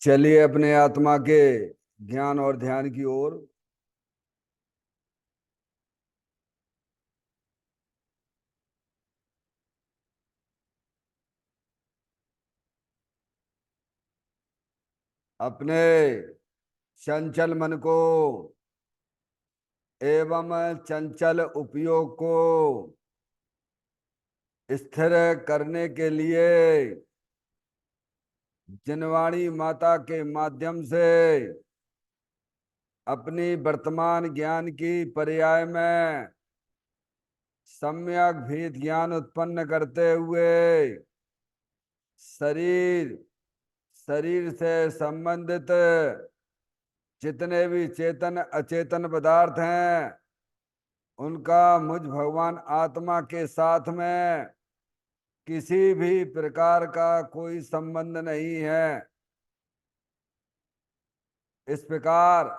चलिए अपने आत्मा के ज्ञान और ध्यान की ओर। अपने चंचल मन को एवं चंचल उपयोग को स्थिर करने के लिए जिनवाणी माता के माध्यम से अपनी वर्तमान ज्ञान की पर्याय में सम्यक भेद ज्ञान उत्पन्न करते हुए शरीर शरीर से संबंधित जितने भी चेतन अचेतन पदार्थ हैं उनका मुझ भगवान आत्मा के साथ में किसी भी प्रकार का कोई संबंध नहीं है। इस प्रकार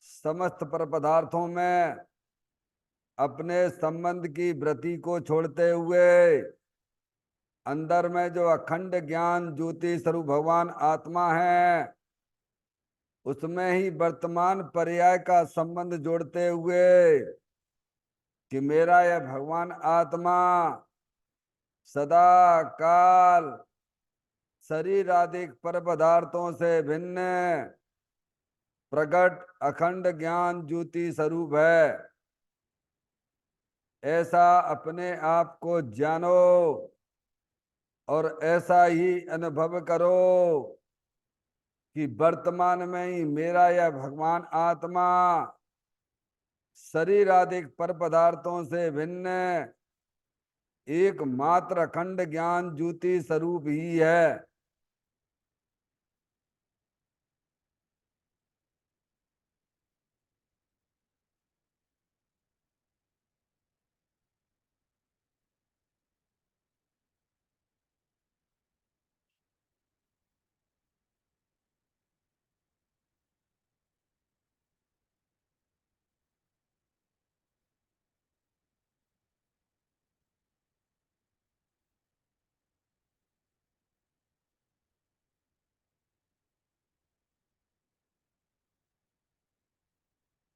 समस्त पर पदार्थों में अपने संबंध की वृत्ति को छोड़ते हुए अंदर में जो अखंड ज्ञान ज्योति स्वरूप भगवान आत्मा है उसमें ही वर्तमान पर्याय का संबंध जोड़ते हुए कि मेरा यह भगवान आत्मा सदा काल शरीर आदि पर पदार्थों से भिन्न प्रकट अखंड ज्ञान ज्योति स्वरूप है। ऐसा अपने आप को जानो और ऐसा ही अनुभव करो कि वर्तमान में ही मेरा यह भगवान आत्मा शरीर आदि पर पदार्थों से भिन्न एकमात्र अखंड ज्ञान ज्योति स्वरूप ही है।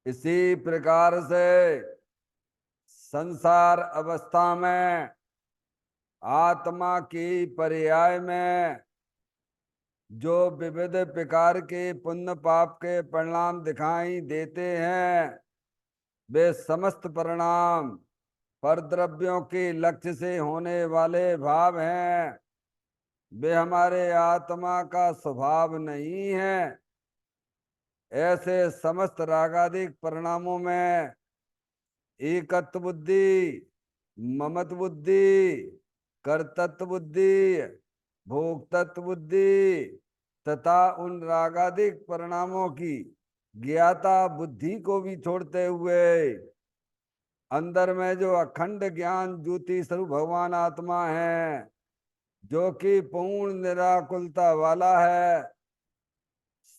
इसी प्रकार से संसार अवस्था में आत्मा की पर्याय में जो विविध प्रकार के पुण्य पाप के परिणाम दिखाई देते हैं वे समस्त परिणाम पर द्रव्यों के लक्ष्य से होने वाले भाव हैं। वे हमारे आत्मा का स्वभाव नहीं है। ऐसे समस्त रागादिक परिणामों में एकत्व बुद्धि, ममत्व बुद्धि, कर्तृत्व बुद्धि, भोक्तत्व बुद्धि तथा उन रागादिक परिणामों की ज्ञाता बुद्धि को भी छोड़ते हुए अंदर में जो अखंड ज्ञान ज्योति स्वरूप भगवान आत्मा है जो कि पूर्ण निराकुलता वाला है,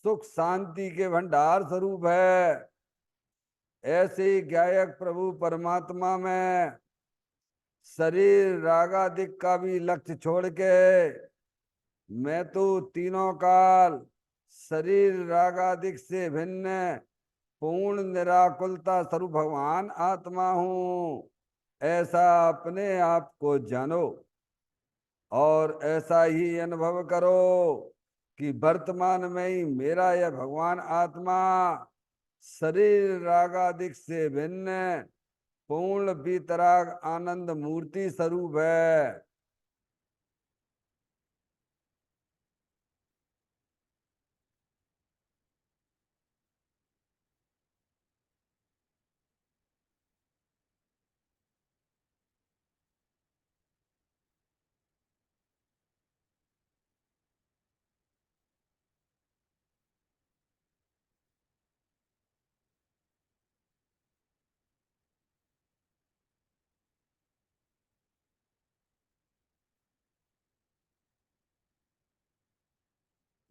सुख शांति के भंडार स्वरूप है, ऐसे गायक प्रभु परमात्मा में शरीर रागादिक का भी लक्ष्य छोड़ के मैं तो तीनों काल शरीर रागादिक से भिन्न पूर्ण निराकुलता स्वरूप भगवान आत्मा हूं। ऐसा अपने आप को जानो और ऐसा ही अनुभव करो कि वर्तमान में ही मेरा यह भगवान आत्मा शरीर रागादिक से भिन्न पूर्ण वितराग आनंद मूर्ति स्वरूप है।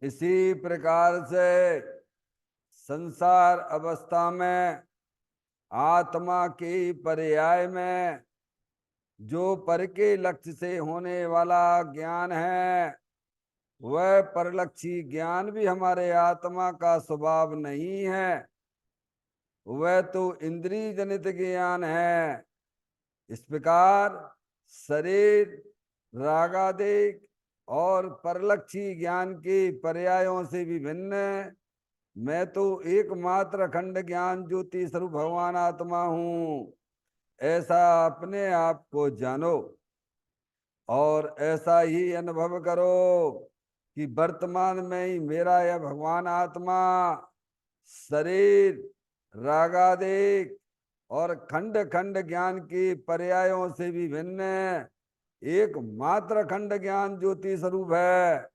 इसी प्रकार से संसार अवस्था में आत्मा के पर्याय में जो पर के लक्ष्य से होने वाला ज्ञान है वह परलक्षी ज्ञान भी हमारे आत्मा का स्वभाव नहीं है, वह तो इंद्रिय जनित ज्ञान है। इस प्रकार शरीर, रागादिक और परलक्षी ज्ञान के पर्यायों से भी भिन्न मैं तो एकमात्र अखंड ज्ञान ज्योति स्वरूप भगवान आत्मा हूं, ऐसा अपने आप को जानो और ऐसा ही अनुभव करो कि वर्तमान में ही मेरा यह भगवान आत्मा शरीर, रागादिक और खंड खंड ज्ञान के पर्यायों से भी भिन्न एकमात्र खंड ज्ञान ज्योति स्वरूप है।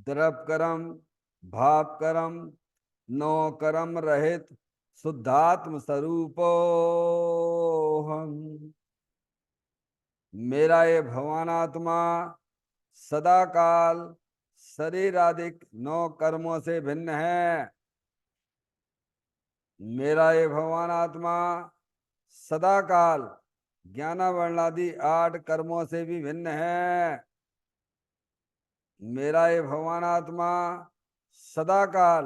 द्रव कर्म, भाव कर्म, नो कर्म रहित शुद्धात्म स्वरूपो हम। मेरा ये भगवान आत्मा सदा काल शरीर आदिक नौ कर्मों से भिन्न है। मेरा ये भगवान आत्मा सदा काल ज्ञानावरणादि 8 कर्मों से भी भिन्न है। मेरा ये भगवान आत्मा सदा काल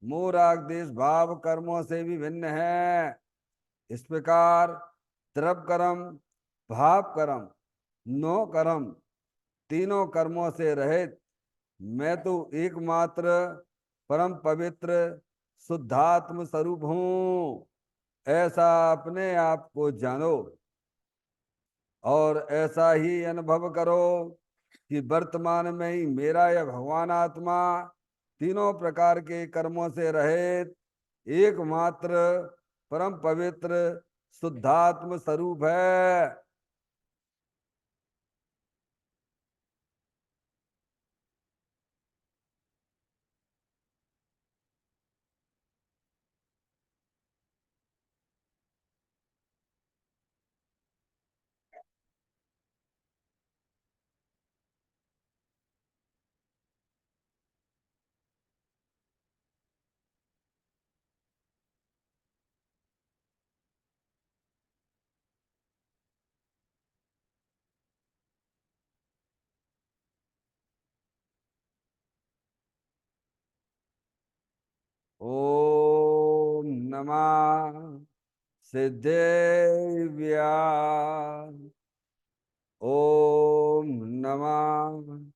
मोह राग देश भाव कर्मों से भी भिन्न है। इस प्रकार द्रव कर्म, भाव कर्म, नो कर्म तीनों कर्मों से रहित मैं तो एकमात्र परम पवित्र शुद्धात्म स्वरूप हूं, ऐसा अपने आप को जानो और ऐसा ही अनुभव करो कि वर्तमान में ही मेरा यह भगवान आत्मा तीनों प्रकार के कर्मों से रहित एकमात्र परम पवित्र शुद्धात्म स्वरूप है। ओम नमः सिद्धेव्या। ओम नमः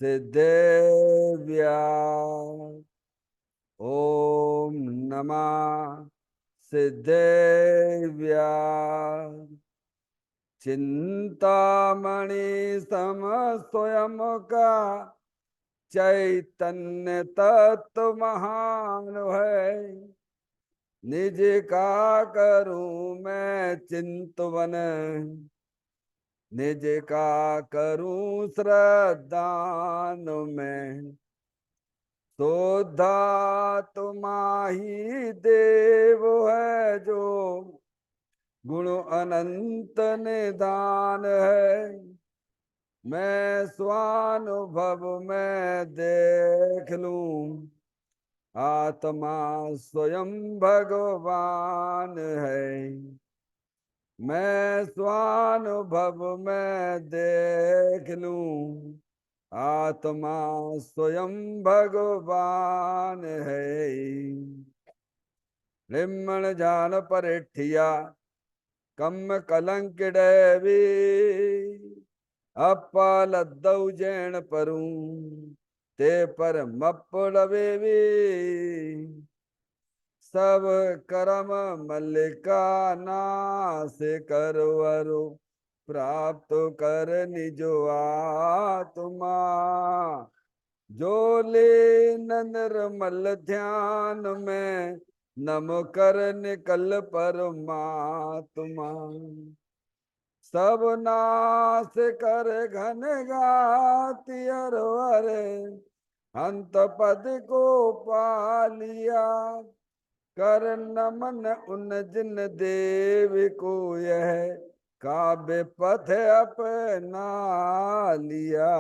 सिद्धेव्या। ओम नमः सिद्धेव्या। चिंतामणि सम स्वयं का चैतन्य तत्व महान है। निज का करूं मैं चिंतवन, निज का करूं श्रद्धान में। शोधा तुम्हारी देव है जो गुण अनंत निदान है। मैं स्वानुभव में देख लूं आत्मा स्वयं भगवान है। मैं स्वानुभव में देख लूं आत्मा स्वयं भगवान है। लिम्मण जान परिठिया कम कलंक डैवी अपलद्दौ जैन परूं ते पर मपड़वेवी। सब करम मल्लिका नाश करवरु प्राप्त कर निजो आत्मा। जो ले निर्मल ध्यान में नम कर निकल परमात्मा। सब नाश कर घन गाति अरवर हंत पद को पा लिया, कर नमन उन जिन देव को, यह काव्य पथ अपना लिया।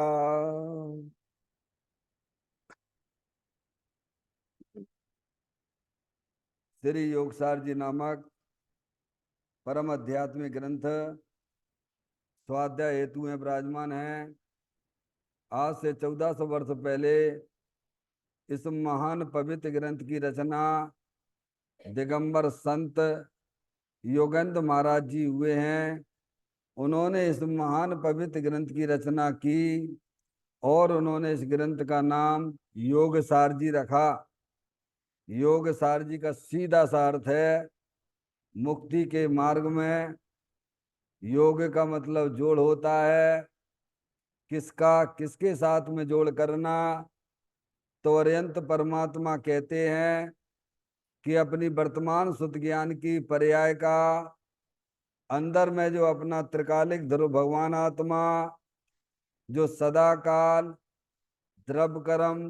श्री योगसार जी नामक परम आध्यात्मिक ग्रंथ स्वाध्याय हेतु में विराजमान है। आज से 1400 वर्ष पहले इस महान पवित्र ग्रंथ की रचना दिगंबर संत योगेंद्र महाराज जी हुए हैं। उन्होंने इस महान पवित्र ग्रंथ की रचना की और उन्होंने इस ग्रंथ का नाम योगसार जी रखा। योगसार जी का सीधा सा अर्थ है मुक्ति के मार्ग में। योग का मतलब जोड़ होता है, किसका किसके साथ में जोड़ करना। तो अरिहंत परमात्मा कहते हैं कि अपनी वर्तमान सुत ज्ञान की पर्याय का अंदर में जो अपना त्रिकालिक ध्रुव भगवान आत्मा जो सदा काल द्रव कर्म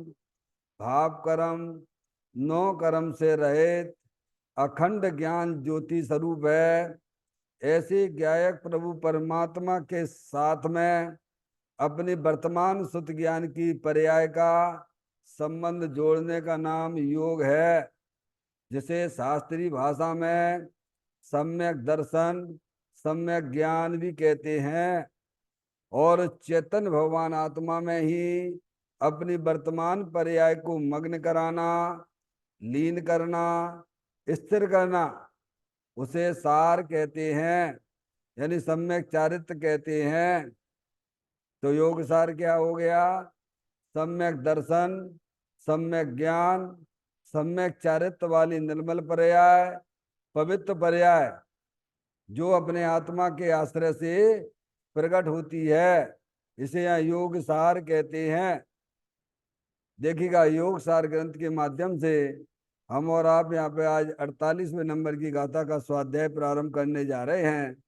भाव कर्म नौ कर्म से रहित अखंड ज्ञान ज्योति स्वरूप है, ऐसे ज्ञायक प्रभु परमात्मा के साथ में अपनी वर्तमान सुत ज्ञान की पर्याय का संबंध जोड़ने का नाम योग है, जिसे शास्त्रीय भाषा में सम्यक दर्शन सम्यक ज्ञान भी कहते हैं। और चेतन भगवान आत्मा में ही अपनी वर्तमान पर्याय को मग्न कराना, लीन करना, स्थिर करना, उसे सार कहते हैं, यानी सम्यक चारित्र कहते हैं। तो योग सार क्या हो गया? सम्यक दर्शन, सम्यक ज्ञान, सम्यक चारित्र वाली निर्मल पर्याय, पवित्र पर्याय जो अपने आत्मा के आश्रय से प्रकट होती है, इसे यहाँ योग सार कहते हैं। देखिएगा, योग सार ग्रंथ के माध्यम से हम और आप यहाँ पे आज 48वें नंबर की गाथा का स्वाध्याय प्रारंभ करने जा रहे हैं,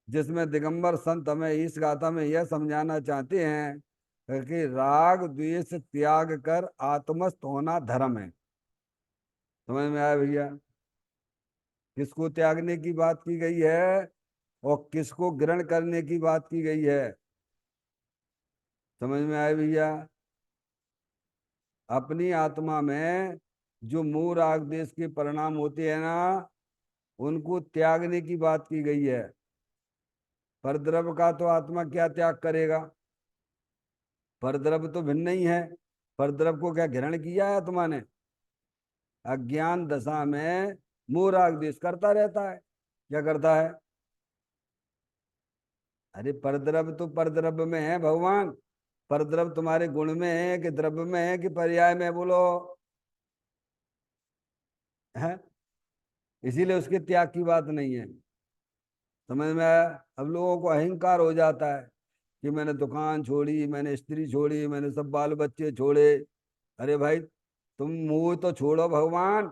जिसमें दिगंबर संत हमें इस गाथा में यह समझाना चाहते हैं कि राग द्वेष त्याग कर आत्मस्थ होना धर्म है। समझ में आया भैया? किसको त्यागने की बात की गई है और किसको ग्रहण करने की बात की गई है? समझ में आया भैया? अपनी आत्मा में जो मोह राग द्वेष के परिणाम होते हैं ना, उनको त्यागने की बात की गई है। परद्रव्य का तो आत्मा क्या त्याग करेगा? परद्रव्य तो भिन्न ही है। परद्रव्य को क्या ग्रहण किया है आत्मा ने? अज्ञान दशा में मोह राग द्वेष करता रहता है। क्या करता है? अरे परद्रव्य तो परद्रव्य में है भगवान। परद्रव्य तुम्हारे गुण में है कि द्रव्य में है कि पर्याय में? बोलो है। इसीलिए उसके त्याग की बात नहीं है। समझ में आया? अब लोगों को अहंकार हो जाता है कि मैंने दुकान छोड़ी, मैंने स्त्री छोड़ी, मैंने सब बाल बच्चे छोड़े। अरे भाई, तुम मुंह तो छोड़ो भगवान।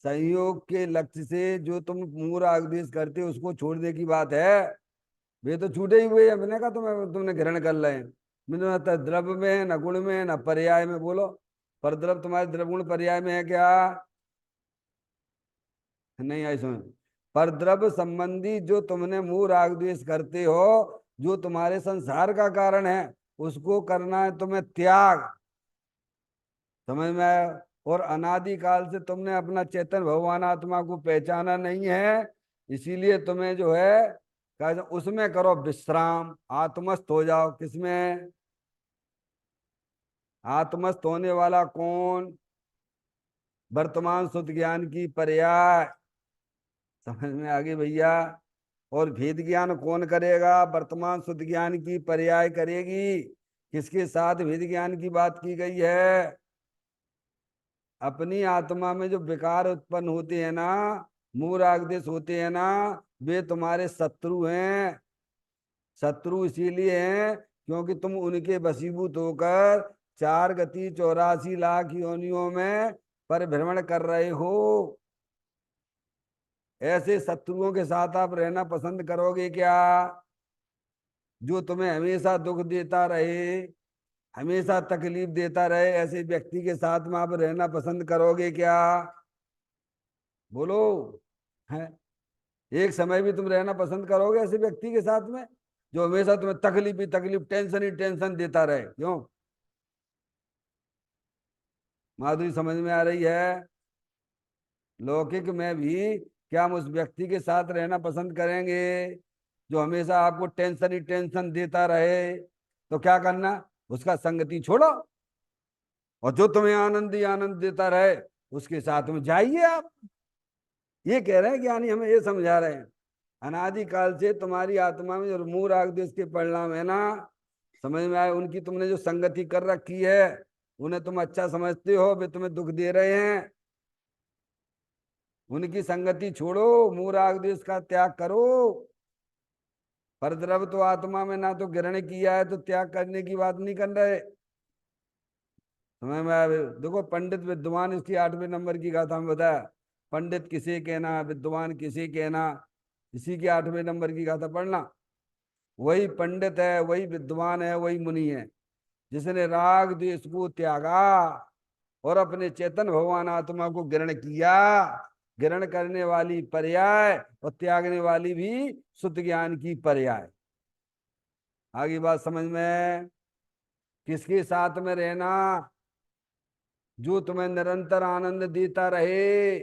संयोग के लक्ष्य से जो तुम मुंह आदेश करते हो उसको छोड़ने की बात है। वे तो छूटे ही हुए हैं। मैंने कहा तुमने ग्रहण कर रहे हैं। मैंने कहा द्रव्य में है, न गुण में है, न पर्याय में। बोलो, पर द्रव्य तुम्हारे द्रव्य गुण पर्याय में है क्या? नहीं आई सुन। पर द्रव्य संबंधी जो तुमने मुंह राग द्वेष करते हो, जो तुम्हारे संसार का कारण है, उसको करना है तुम्हें त्याग। समझ में आया? और अनादिकाल से तुमने अपना चेतन भगवान आत्मा को पहचाना नहीं है, इसीलिए तुम्हें जो है उसमें करो विश्राम, आत्मस्थ हो जाओ। किसमें? आत्मस्थ होने वाला कौन? वर्तमान शुद्ध ज्ञान की पर्याय। समझ में आ गई भैया? और भेद ज्ञान कौन करेगा? वर्तमान शुद्ध ज्ञान की पर्याय करेगी। किसके साथ भेद ज्ञान की बात की गई है? अपनी आत्मा में जो विकार उत्पन्न होते हैं ना, मूल राग देश होते हैं ना, वे तुम्हारे शत्रु हैं। शत्रु इसीलिए हैं क्योंकि तुम उनके वशीभूत होकर 4 गति 84 लाख योनियों में परिभ्रमण कर रहे हो। ऐसे शत्रुओं के साथ आप रहना पसंद करोगे क्या, जो तुम्हें हमेशा दुख देता रहे? हमेशा तकलीफ देता रहे, ऐसे व्यक्ति के साथ में आप रहना पसंद करोगे क्या? बोलो। है, एक समय भी तुम रहना पसंद करोगे ऐसे व्यक्ति के साथ में जो हमेशा तुम्हें तकलीफ ही तकलीफ, टेंशन ही टेंशन देता रहे? क्यों? माधुरी समझ में आ रही है? लौकिक में भी क्या हम उस व्यक्ति के साथ रहना पसंद करेंगे जो हमेशा आपको टेंशन ही टेंशन देता रहे? तो क्या करना, उसका संगति छोड़ो, और जो तुम्हें आनंद ही आनंद देता रहे उसके साथ में जाइए आप। ये कह रहे हैं ज्ञानी, हमें ये समझा रहे हैं अनादिकाल से तुम्हारी आत्मा में जो मूल राग द्वेष के परिणाम है ना, समझ में आए, उनकी तुमने जो संगति कर रखी है, उन्हें तुम अच्छा समझते हो, वे तुम्हें दुख दे रहे हैं, उनकी संगति छोड़ो, मूल राग द्वेष का त्याग करो। परद्रव तो आत्मा में ना तो ग्रहण किया है, तो त्याग करने की बात नहीं कर रहे। समझ में आया? देखो, पंडित विद्वान, इसकी 8वें नंबर की गाथा में बताया, पंडित किसे कहना, विद्वान किसे कहना, इसी की 8वें नंबर की गाथा पढ़ना। वही पंडित है, वही विद्वान है, वही मुनि है जिसने राग द्वेष को त्यागा और अपने चेतन भगवान आत्मा को ग्रहण किया। ग्रहण करने वाली पर्याय और त्यागने वाली भी शुद्ध ज्ञान की पर्याय। आगे बात समझ में? किसके साथ में रहना? जो तुम्हें निरंतर आनंद देता रहे,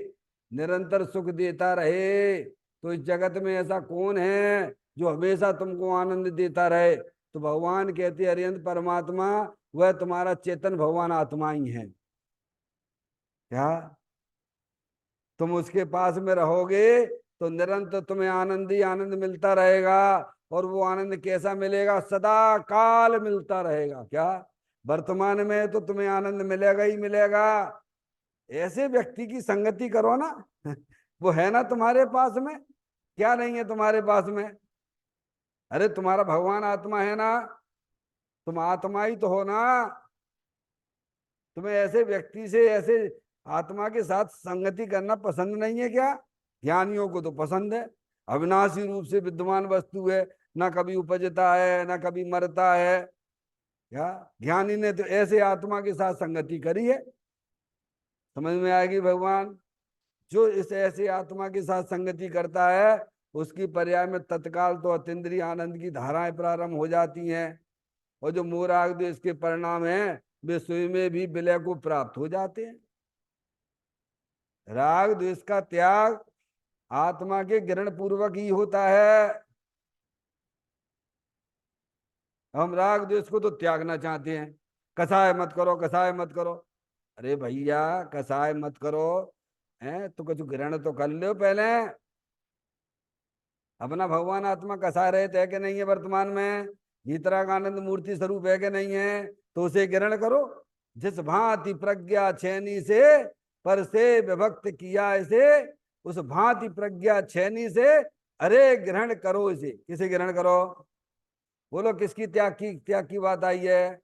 निरंतर सुख देता रहे। तो इस जगत में ऐसा कौन है जो हमेशा तुमको आनंद देता रहे? तो भगवान कहते अरिहंत परमात्मा, वह तुम्हारा चेतन भगवान आत्मा ही है। क्या तुम उसके पास में रहोगे तो निरंतर तुम्हें आनंद ही आनंद मिलता रहेगा। और वो आनंद कैसा मिलेगा? सदा काल मिलता रहेगा। क्या वर्तमान में तो तुम्हें आनंद मिलेगा ही मिलेगा। ऐसे व्यक्ति की संगति करो ना वो है ना तुम्हारे पास में? क्या नहीं है तुम्हारे पास में? अरे तुम्हारा भगवान आत्मा है ना, तुम आत्मा ही तो हो ना। तुम्हें ऐसे व्यक्ति से, ऐसे आत्मा के साथ संगति करना पसंद नहीं है क्या? ज्ञानियों को तो पसंद है। अविनाशी रूप से विद्यमान वस्तु है, ना कभी उपजता है ना कभी मरता है। क्या ज्ञानी ने तो ऐसे आत्मा के साथ संगति करी है। समझ में आएगी भगवान? जो इस ऐसे आत्मा के साथ संगति करता है उसकी पर्याय में तत्काल तो अतीन्द्रिय आनंद की धाराएं प्रारंभ हो जाती हैं। और जो मोह राग द्वेष के परिणाम हैं वे स्वयं में भी विलय को प्राप्त हो जाते हैं। राग द्वेष का त्याग आत्मा के ग्रहण पूर्वक ही होता है। हम राग द्वेष को तो त्यागना चाहते हैं, कसाय मत करो, कसाय मत करो। अरे भैया, कसाय मत करो, हैं तो कुछ ग्रहण तो कर लो पहले। अपना भगवान आत्मा कसा रहे थे कि नहीं है वर्तमान में? गीतरागानंद मूर्ति स्वरूप है कि नहीं है? तो उसे ग्रहण करो। जिस भांति प्रज्ञा छेनी से पर से विभक्त किया इसे, उस भांति प्रज्ञा छेनी से अरे ग्रहण करो इसे। किसे ग्रहण करो? बोलो, किसकी त्याग की बात आई है?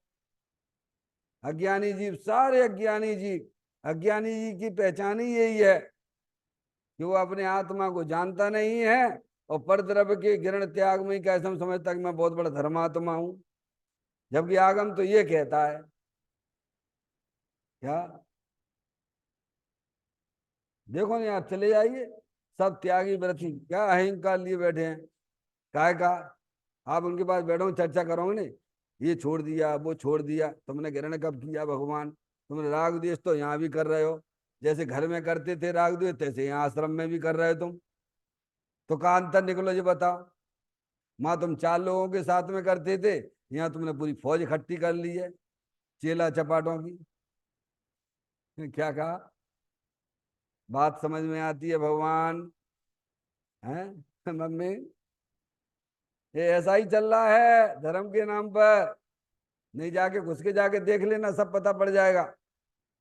अज्ञानी जीव, सारे अज्ञानी जीव। अज्ञानी जी की पहचान ही यही है कि वो अपने आत्मा को जानता नहीं है और परद्रव्य के ग्रहण त्याग में कैसे समझता कि मैं बहुत बड़ा धर्मात्मा हूं। जबकि आगम तो ये कहता है। क्या देखो ना यार, चले जाइए, सब त्यागी व्रती क्या अहंकार लिए बैठे हैं। काय का आप उनके पास बैठो, चर्चा करोगे नहीं, ये छोड़ दिया वो छोड़ दिया, तुमने ग्रहण कब किया भगवान? तुमने राग द्वेष तो यहाँ भी कर रहे हो, जैसे घर में करते थे राग द्वेष तैसे यहाँ आश्रम में भी कर रहे हो तुम। तो कहाँ अंतर निकलो ये बताओ। माँ तुम 4 लोगों के साथ में करते थे, यहाँ तुमने पूरी फौज इकट्ठी कर ली है चेला चपाटों की। क्या कहा? बात समझ में आती है भगवान? हैं मम्मी, ये ऐसा ही चल रहा है धर्म के नाम पर। नहीं जाके घुस के जाके देख लेना, सब पता पड़ जाएगा।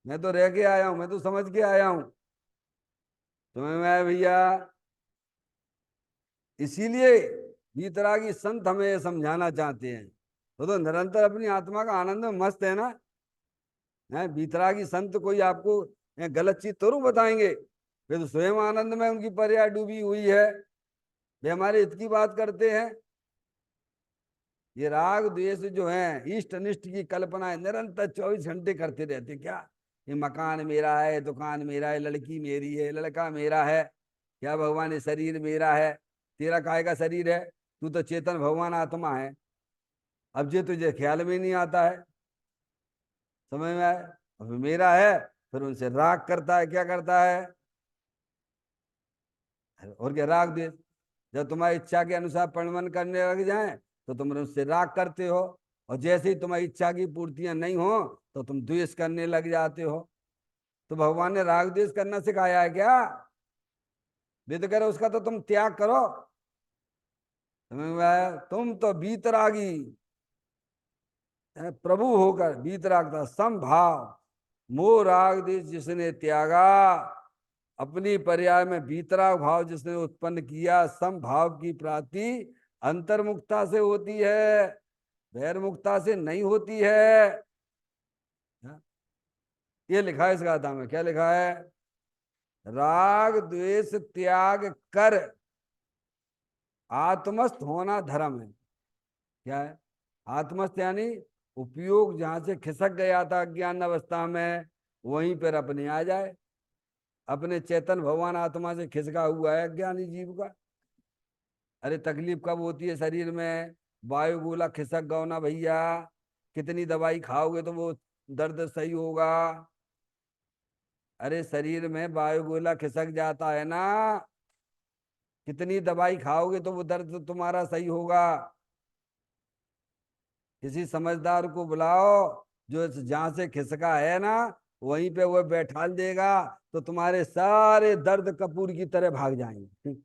मैं तो रह के आया हूं, मैं तो समझ के आया हूं। तुम्हें मैं भैया, इसीलिए वीतरागी संत हमें ये समझाना चाहते हैं। तो निरंतर अपनी आत्मा का आनंद में मस्त है ना। है वीतरागी संत कोई आपको गलत चीज तो नहीं बताएंगे, वे तो स्वयं आनंद में उनकी पर्याय डूबी हुई है। वे हमारे हित की बात करते हैं। ये राग द्वेष जो है इष्ट अनिष्ट की कल्पना निरंतर 24 घंटे करते रहते। क्या ये मकान मेरा है, दुकान मेरा है, लड़की मेरी है, लड़का मेरा है, क्या भगवान ये शरीर मेरा है। तेरा काय का शरीर है, तू तो चेतन भगवान आत्मा है। अब ये तुझे ख्याल में नहीं आता है, समझ में आए। अब मेरा है, फिर उनसे राग करता है। क्या करता है? और क्या? राग द्वेष। जब तुम्हारी इच्छा के अनुसार परिणमन करने लग जाए तो तुम उससे राग करते हो, और जैसे ही तुम्हारी इच्छा की पूर्तियां नहीं हो तो तुम द्वेष करने लग जाते हो। तो भगवान ने राग द्वेष करना सिखाया है क्या? विद करो उसका तो तुम त्याग करो। समझ में आया? तुम तो बीतरागी प्रभु होकर बीतराग था समभाव। मोह राग द्वेष जिसने त्यागा, अपनी पर्याय में बीतराग भाव जिसने उत्पन्न किया, सम भाव की प्राप्ति अंतर्मुखता से होती है, बहिर्मुखता से नहीं होती है। ये लिखा है इस गाथा में। क्या लिखा है? राग द्वेष त्याग कर आत्मस्थ होना धर्म है। क्या है आत्मस्थ? यानी उपयोग जहां से खिसक गया था ज्ञान अवस्था में, वहीं पर अपने आ जाए। अपने चेतन भगवान आत्मा से खिसका हुआ है ज्ञानी जीव का। अरे तकलीफ कब होती है शरीर में? वायु गोला खिसक गो ना भैया, कितनी दवाई खाओगे तो वो दर्द सही होगा? अरे शरीर में वायु गोला खिसक जाता है ना, कितनी दवाई खाओगे तो वो दर्द तुम्हारा सही होगा? किसी समझदार को बुलाओ, जो जहां से खिसका है ना वहीं पे वो बैठाल देगा, तो तुम्हारे सारे दर्द कपूर की तरह भाग जाएंगे।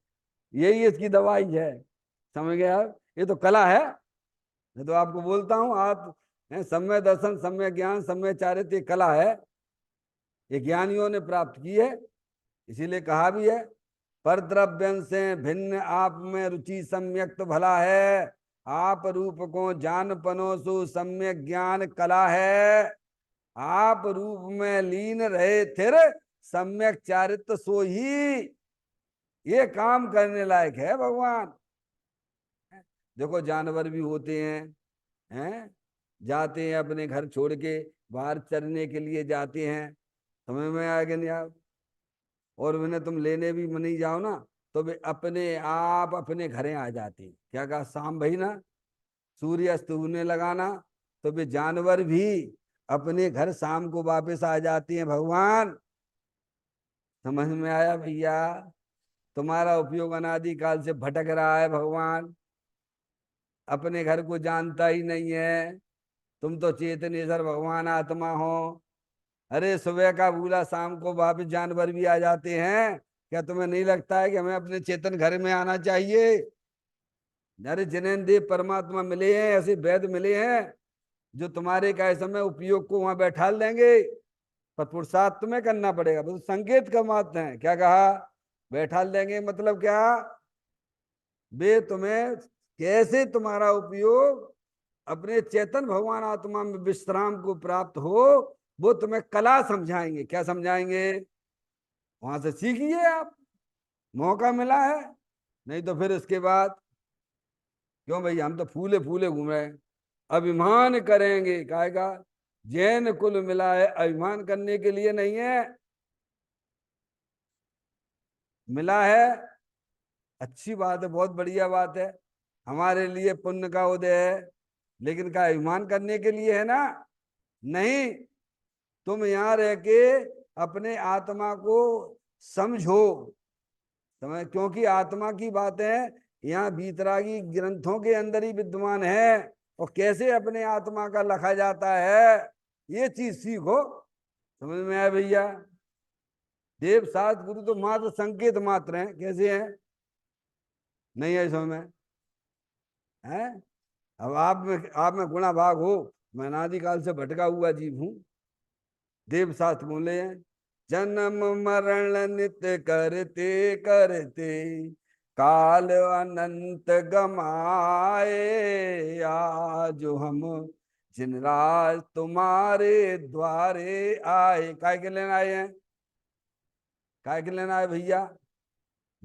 यही इसकी दवाई है। समझ गए आप? ये तो कला है। मैं तो आपको बोलता हूँ, आप सम्य दर्शन, सम्य ज्ञान, सम्य चारित्र्य कला है। ये ज्ञानियों ने प्राप्त की है, इसीलिए कहा भी है पर द्रव्यं से भिन्न आप में रुचि सम्यक तो भला है, आप रूप को जान पनो सु सम्यक ज्ञान कला है, आप रूप में लीन रहे थिर सम्यक चारित्र सो ही। ये काम करने लायक है भगवान। देखो जानवर भी होते हैं, जाते हैं अपने घर छोड़ के बाहर चरने के लिए जाते हैं। समझ में आएगा नहीं आप? और उन्हें तुम लेने भी नहीं जाओ ना तो वे अपने आप अपने घरे आ जाते हैं। क्या कहा? शाम भई ना, सूर्य अस्त होने लगाना, तो वे जानवर भी अपने घर शाम को वापस आ जाते हैं भगवान। समझ में आया भैया? तुम्हारा उपयोग अनादिकाल से भटक रहा है भगवान, अपने घर को जानता ही नहीं है। तुम तो चेतनेश्वर भगवान आत्मा हो। अरे सुबह का भूला शाम को वापस जानवर भी आ जाते हैं। क्या तुम्हें नहीं लगता है कि हमें अपने चेतन घर में आना चाहिए? अरे जिन्हें देव परमात्मा मिले हैं, ऐसे वेद मिले हैं जो तुम्हारे का समय उपयोग को वहां बैठा देंगे। पर पुरुषार्थ तुम्हें करना पड़ेगा, बस संकेत का मात्र है। क्या कहा? बैठा देंगे मतलब क्या? वे तुम्हें कैसे तुम्हारा उपयोग अपने चेतन भगवान आत्मा में विश्राम को प्राप्त हो, वो तुम्हें कला समझाएंगे। क्या समझाएंगे? वहां से सीखिए आप, मौका मिला है। नहीं तो फिर इसके बाद क्यों भाई, हम तो फूले फूले घूम रहे हैं। अभिमान करेंगे काय का? जैन कुल मिला है, अभिमान करने के लिए नहीं है। मिला है, अच्छी बात है, बहुत बढ़िया बात है, हमारे लिए पुण्य का उदय है। लेकिन का अभिमान करने के लिए है ना? नहीं। तुम यहाँ रह के अपने आत्मा को समझो। समझ? क्योंकि आत्मा की बातें यहाँ भीतरागी ग्रंथों के अंदर ही विद्यमान है, और कैसे अपने आत्मा का लखा जाता है, ये चीज सीखो। समझ में आया भैया? देव सात गुरु तो मात्र संकेत मात्र हैं। कैसे हैं? नहीं है समझ में? है? अब आप में गुणा भाग हो। मैं अनादिकाल से भटका हुआ जीव हूं। देव शास्त्र बोले हैं, जन्म मरण नित्य करते करते काल अनंत गमाए, आज हम जिन राज तुम्हारे द्वारे आए। काय के लेना आए हैं? काय के लेना आए भैया?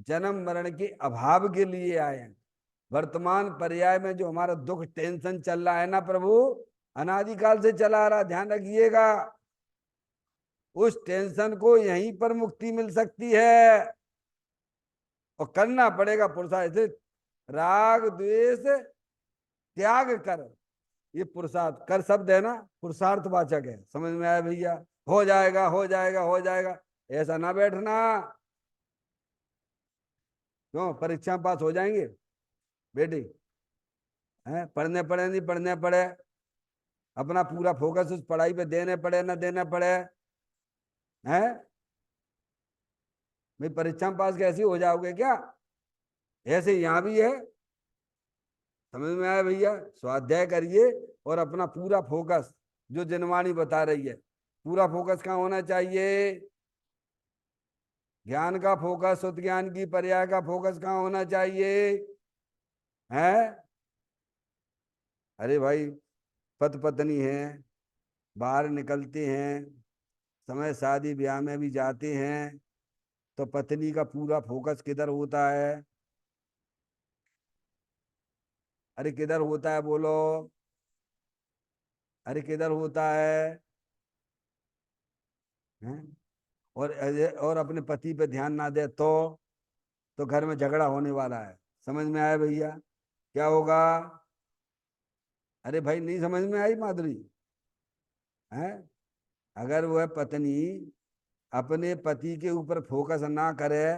जन्म मरण के अभाव के लिए आए हैं। वर्तमान पर्याय में जो हमारा दुख टेंशन चल रहा है ना प्रभु, अनादिकाल से चला आ रहा, ध्यान रखिएगा। उस टेंशन को यहीं पर मुक्ति मिल सकती है, और करना पड़ेगा पुरुषार्थ से। राग द्वेष त्याग कर, ये पुरुषार्थ कर शब्द है ना, पुरुषार्थवाचक है। समझ में आया भैया? हो जाएगा हो जाएगा हो जाएगा, ऐसा ना बैठना। क्यों? परीक्षा पास हो जाएंगे बेटी? हैं, पढ़ने पड़े नहीं पढ़ने पड़े, अपना पूरा फोकस उस पढ़ाई पे देने पड़े ना देने पड़े, हैं भाई, परीक्षा पास कैसे हो जाओगे क्या? ऐसे यहाँ भी है। समझ में आया भैया? स्वाध्याय करिए और अपना पूरा फोकस, जो जनवाणी बता रही है, पूरा फोकस कहाँ होना चाहिए? ज्ञान का फोकस, शुद्ध ज्ञान की पर्याय का फोकस कहाँ होना चाहिए? है? अरे भाई, पति पत्नी है, बाहर निकलते हैं, समय शादी ब्याह में भी जाते हैं, तो पत्नी का पूरा फोकस किधर होता है? अरे किधर होता है बोलो? अरे किधर होता है? हैं? और अपने पति पे ध्यान ना दे तो घर में झगड़ा होने वाला है। समझ में आया भैया? क्या होगा? अरे भाई, नहीं समझ में आई माधुरी? है? अगर वह पत्नी अपने पति के ऊपर फोकस ना करे,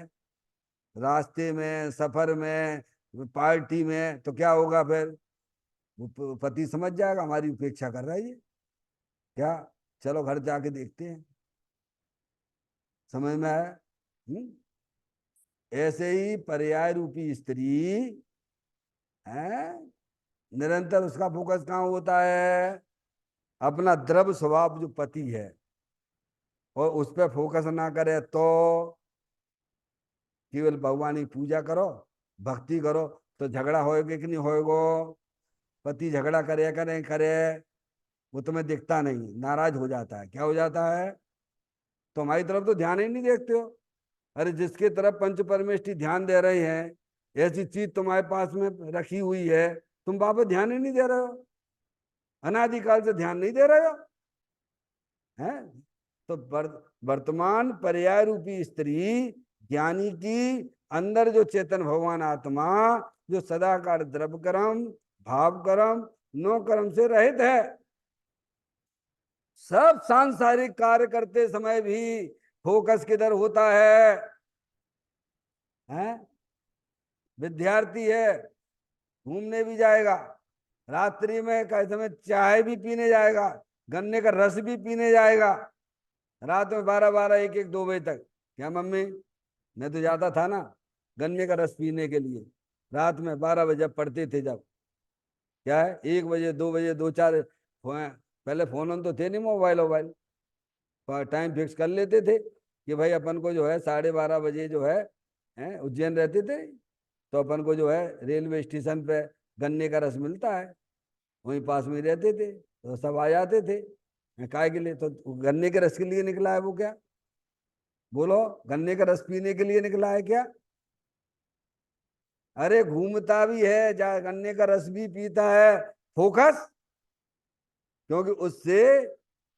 रास्ते में, सफर में, पार्टी में, तो क्या होगा फिर? वो पति समझ जाएगा हमारी उपेक्षा कर रहा है ये। क्या? चलो घर जाके देखते हैं। समझ में आया? ऐसे ही पर्याय रूपी स्त्री है, निरंतर उसका फोकस कहाँ होता है? अपना द्रव्य स्वभाव जो पति है, और उस पर फोकस ना करे तो केवल भगवान की पूजा करो, भक्ति करो, तो झगड़ा होएगा कि नहीं होएगा? पति झगड़ा करे करे करे, वो तुम्हें दिखता नहीं, नाराज हो जाता है। क्या हो जाता है? तो हमारी तरफ तो ध्यान ही नहीं देखते हो। अरे जिसके तरफ पंच परमेष्टि ध्यान दे रहे हैं, ऐसी चीज तुम्हारे पास में रखी हुई है, तुम वापस ध्यान ही नहीं दे रहे हो, अनादिकाल से ध्यान नहीं दे रहे हो। हैं? तो वर्तमान पर्याय रूपी स्त्री ज्ञानी की अंदर जो चेतन भगवान आत्मा, जो सदाकार द्रव्य कर्म, भाव कर्म, नो कर्म से रहित है, सब सांसारिक कार्य करते समय भी फोकस किधर होता है? हैं? विद्यार्थी है, घूमने भी जाएगा, रात्रि में कई समय चाय भी पीने जाएगा, गन्ने का रस भी पीने जाएगा, रात में 12-12, 1-1, 2 बजे तक। क्या मम्मी? मैं तो जाता था ना गन्ने का रस पीने के लिए, रात में 12 बजे पढ़ते थे जब। क्या है, 1 बजे 2 बजे 2-4, पहले फोन तो थे नहीं, मोबाइल वोबाइल, टाइम फिक्स कर लेते थे कि भाई अपन को जो है 12:30 बजे जो है, उज्जैन रहते थे, तो अपन को जो है रेलवे स्टेशन पे गन्ने का रस मिलता है, वहीं पास में रहते थे, तो सब आ जाते थे। काय के लिए? तो गन्ने के रस के लिए निकला है वो क्या? बोलो, गन्ने का रस पीने के लिए निकला है क्या? अरे घूमता भी है, जा गन्ने का रस भी पीता है, फोकस, क्योंकि उससे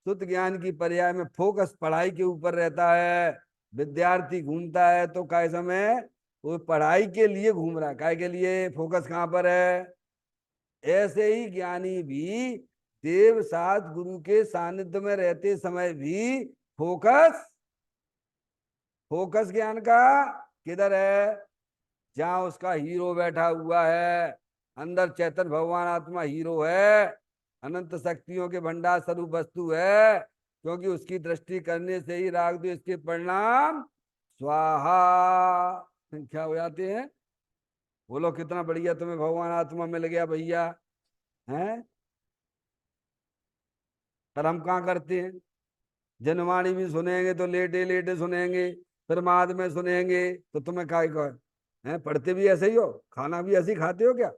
शुद्ध ज्ञान की पर्याय में फोकस पढ़ाई के ऊपर रहता है। विद्यार्थी घूमता है तो काय समय वो पढ़ाई के लिए घूम रहा है, काय के लिए? फोकस कहाँ पर है? ऐसे ही ज्ञानी भी देव साथ गुरु के सानिध्य में रहते समय भी फोकस, फोकस ज्ञान का किधर है? जहां उसका हीरो बैठा हुआ है, अंदर चैतन्य भगवान आत्मा हीरो है, अनंत शक्तियों के भंडार स्वरूप वस्तु है, क्योंकि उसकी दृष्टि करने से ही राग द्वेष के परिणाम स्वाहा क्या हो जाते हैं। बोलो, कितना बढ़िया तुम्हें भगवान आत्मा मिल गया भैया। हैं? पर हम कहाँ करते हैं? जनवाणी भी सुनेंगे तो लेटे लेटे सुनेंगे, फिर बाद में सुनेंगे तो तुम्हें काय को है? पढ़ते भी ऐसे ही हो, खाना भी ऐसे ही खाते हो क्या?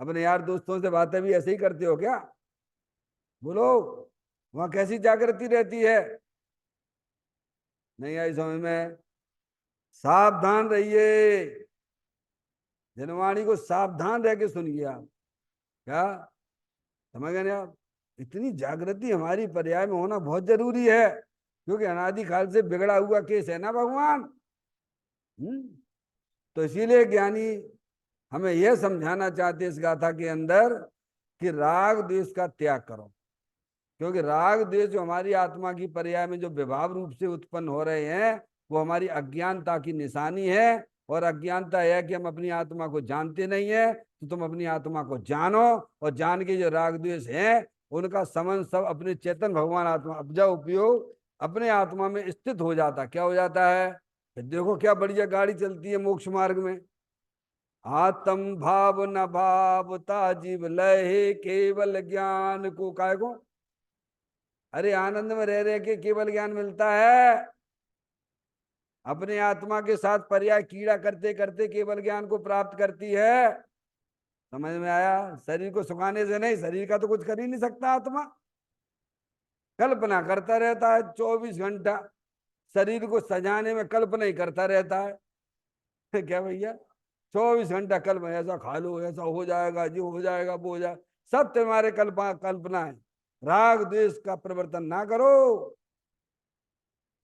अपने यार दोस्तों से बातें भी ऐसे ही करते हो क्या? बोलो, वहां कैसी जागृति रहती है? नहीं आई समझ में? सावधान रहिए, जनवाणी को सावधान रह के सुनिए आप। क्या समझ गए आप? इतनी जागृति हमारी पर्याय में होना बहुत जरूरी है, क्योंकि अनादि काल से बिगड़ा हुआ केस है ना भगवान। तो इसीलिए ज्ञानी हमें यह समझाना चाहते इस गाथा के अंदर कि राग द्वेष का त्याग करो, क्योंकि राग द्वेष जो हमारी आत्मा की पर्याय में जो विभाव रूप से उत्पन्न हो रहे हैं वो हमारी अज्ञानता की निशानी है। और अज्ञानता है कि हम अपनी आत्मा को जानते नहीं है। तो तुम अपनी आत्मा को जानो, और जान के जो राग द्वेष है उनका समन सब अपने चेतन भगवान आत्मा अपजा उपयोग अपने आत्मा में स्थित हो जाता। क्या हो जाता है? देखो क्या बढ़िया गाड़ी चलती है मोक्ष मार्ग में। आत्म भाव न भावता जीव लय केवल ज्ञान को काय को। अरे आनंद में रह रहे के केवल ज्ञान मिलता है। अपने आत्मा के साथ पर्याय कीड़ा करते करते केवल ज्ञान को प्राप्त करती है। समझ में आया? शरीर को सुखाने से नहीं, शरीर का तो कुछ कर ही नहीं सकता आत्मा। कल्पना करता रहता है 24 घंटा, शरीर को सजाने में कल्पना ही करता रहता है। क्या भैया? 24 घंटा कल्पना, ऐसा खा लो, ऐसा हो जाएगा, जो हो जाएगा वो हो जाएगा, सब तुम्हारे कल्पना है। राग द्वेष का प्रवर्तन ना करो।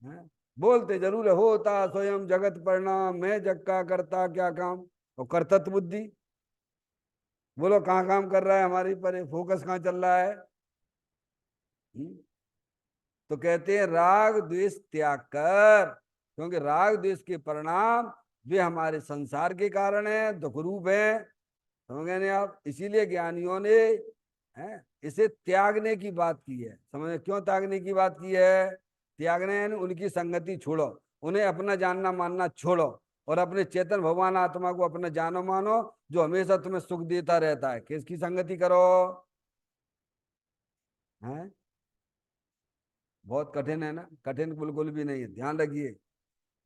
है? बोलते जरूर है होता स्वयं जगत परिणाम, मैं जग का करता क्या काम। और कर्तत्व बुद्धि बोलो कहाँ काम कर रहा है, हमारी पर फोकस कहाँ चल रहा है। तो कहते हैं राग द्वेष त्याग कर, क्योंकि राग द्वेष के परिणाम वे हमारे संसार के कारण है, दुख रूप है। समझ गए आप? इसीलिए ज्ञानियों ने इसे त्यागने की बात की है। समझ? क्यों त्यागने की बात की है? त्यागने यानी उनकी संगति छोड़ो, उन्हें अपना जानना मानना छोड़ो, और अपने चेतन भगवान आत्मा को अपना जानो मानो, जो हमेशा तुम्हें सुख देता रहता है। किसकी संगति करो? है? बहुत कठिन है ना? कठिन बिल्कुल भी नहीं है, ध्यान रखिए।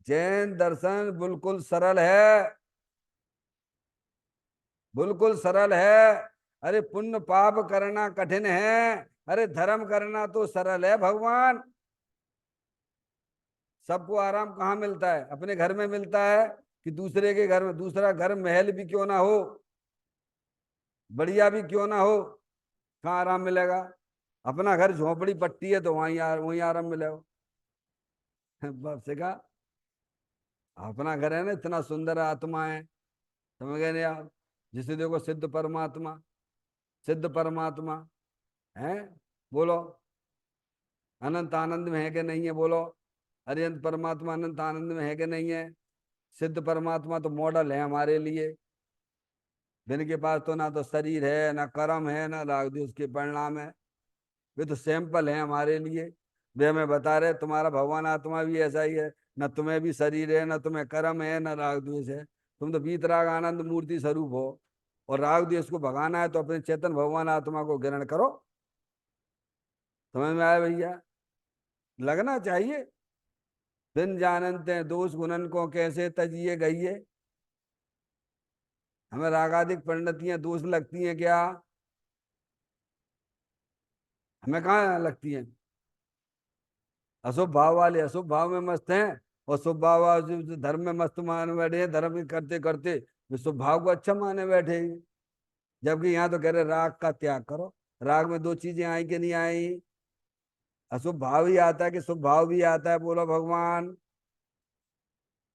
जैन दर्शन बिल्कुल सरल है, बिल्कुल सरल है। अरे पुण्य पाप करना कठिन है, अरे धर्म करना तो सरल है भगवान। सबको आराम कहाँ मिलता है? अपने घर में मिलता है कि दूसरे के घर में? दूसरा घर महल भी क्यों ना हो, बढ़िया भी क्यों ना हो, कहाँ आराम मिलेगा? अपना घर झोपड़ी पट्टी है तो वहीं आराम मिलेगा। बाप से कहा अपना घर है ना, इतना सुंदर आत्मा है। समझ गए नहीं आप? जिसे देखो सिद्ध परमात्मा, सिद्ध परमात्मा है। बोलो अनंत आनंद में है कि नहीं है? बोलो अरियंत परमात्मा अनंत आनंद में है कि नहीं है? सिद्ध परमात्मा तो मॉडल है हमारे लिए। जिनके पास तो ना तो शरीर है, ना कर्म है, ना राग द्वेष के परिणाम है, वे तो सैंपल है हमारे लिए। वे हमें बता रहे तुम्हारा भगवान आत्मा भी ऐसा ही है, न तुम्हें भी शरीर है, न तुम्हें कर्म है, न राग द्वेष है। तुम तो वीतराग आनंद मूर्ति स्वरूप हो, और राग द्वेष को भगाना है तो अपने चेतन भगवान आत्मा को ग्रहण करो। समझ में आया भैया? लगना चाहिए। दिन जानते दोष गुणन को कैसे तजिए गईए। हमें रागादिक परिणतियां दोष लगती हैं क्या? हमें कहाँ लगती हैं? अशुभ भाव वाले अशुभ भाव में मस्त हैं, और शुभ भाव वाले धर्म में मस्त माने बैठे हैं, धर्म करते करते वे शुभ भाव को अच्छा माने बैठे हैं। जबकि यहाँ तो कह रहे राग का त्याग करो। राग में दो चीजें आई कि नहीं आई? अशुभ भाव ही आता है कि शुभ भाव भी आता है? बोलो भगवान।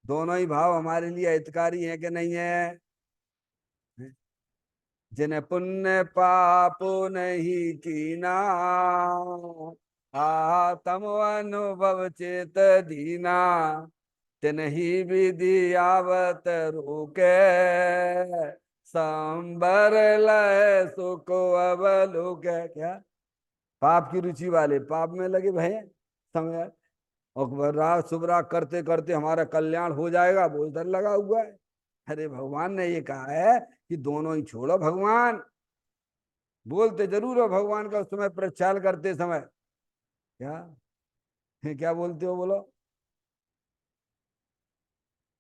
दोनों ही भाव हमारे लिए हितकारी है कि नहीं है? जिन्हें पुण्य पाप नहीं कीना, आत्म अनुभव चेत दीना, तिन्ही विधि आवत रुके, सांबर लय सुख अवलुक। क्या पाप की रुचि वाले पाप में लगे भय समय, और राग शुभ राग करते करते हमारा कल्याण हो जाएगा वो इधर लगा हुआ है। अरे भगवान ने ये कहा है कि दोनों ही छोड़ो भगवान। बोलते जरूर हो भगवान का उस समय प्रचार करते समय। क्या क्या बोलते हो? बोलो।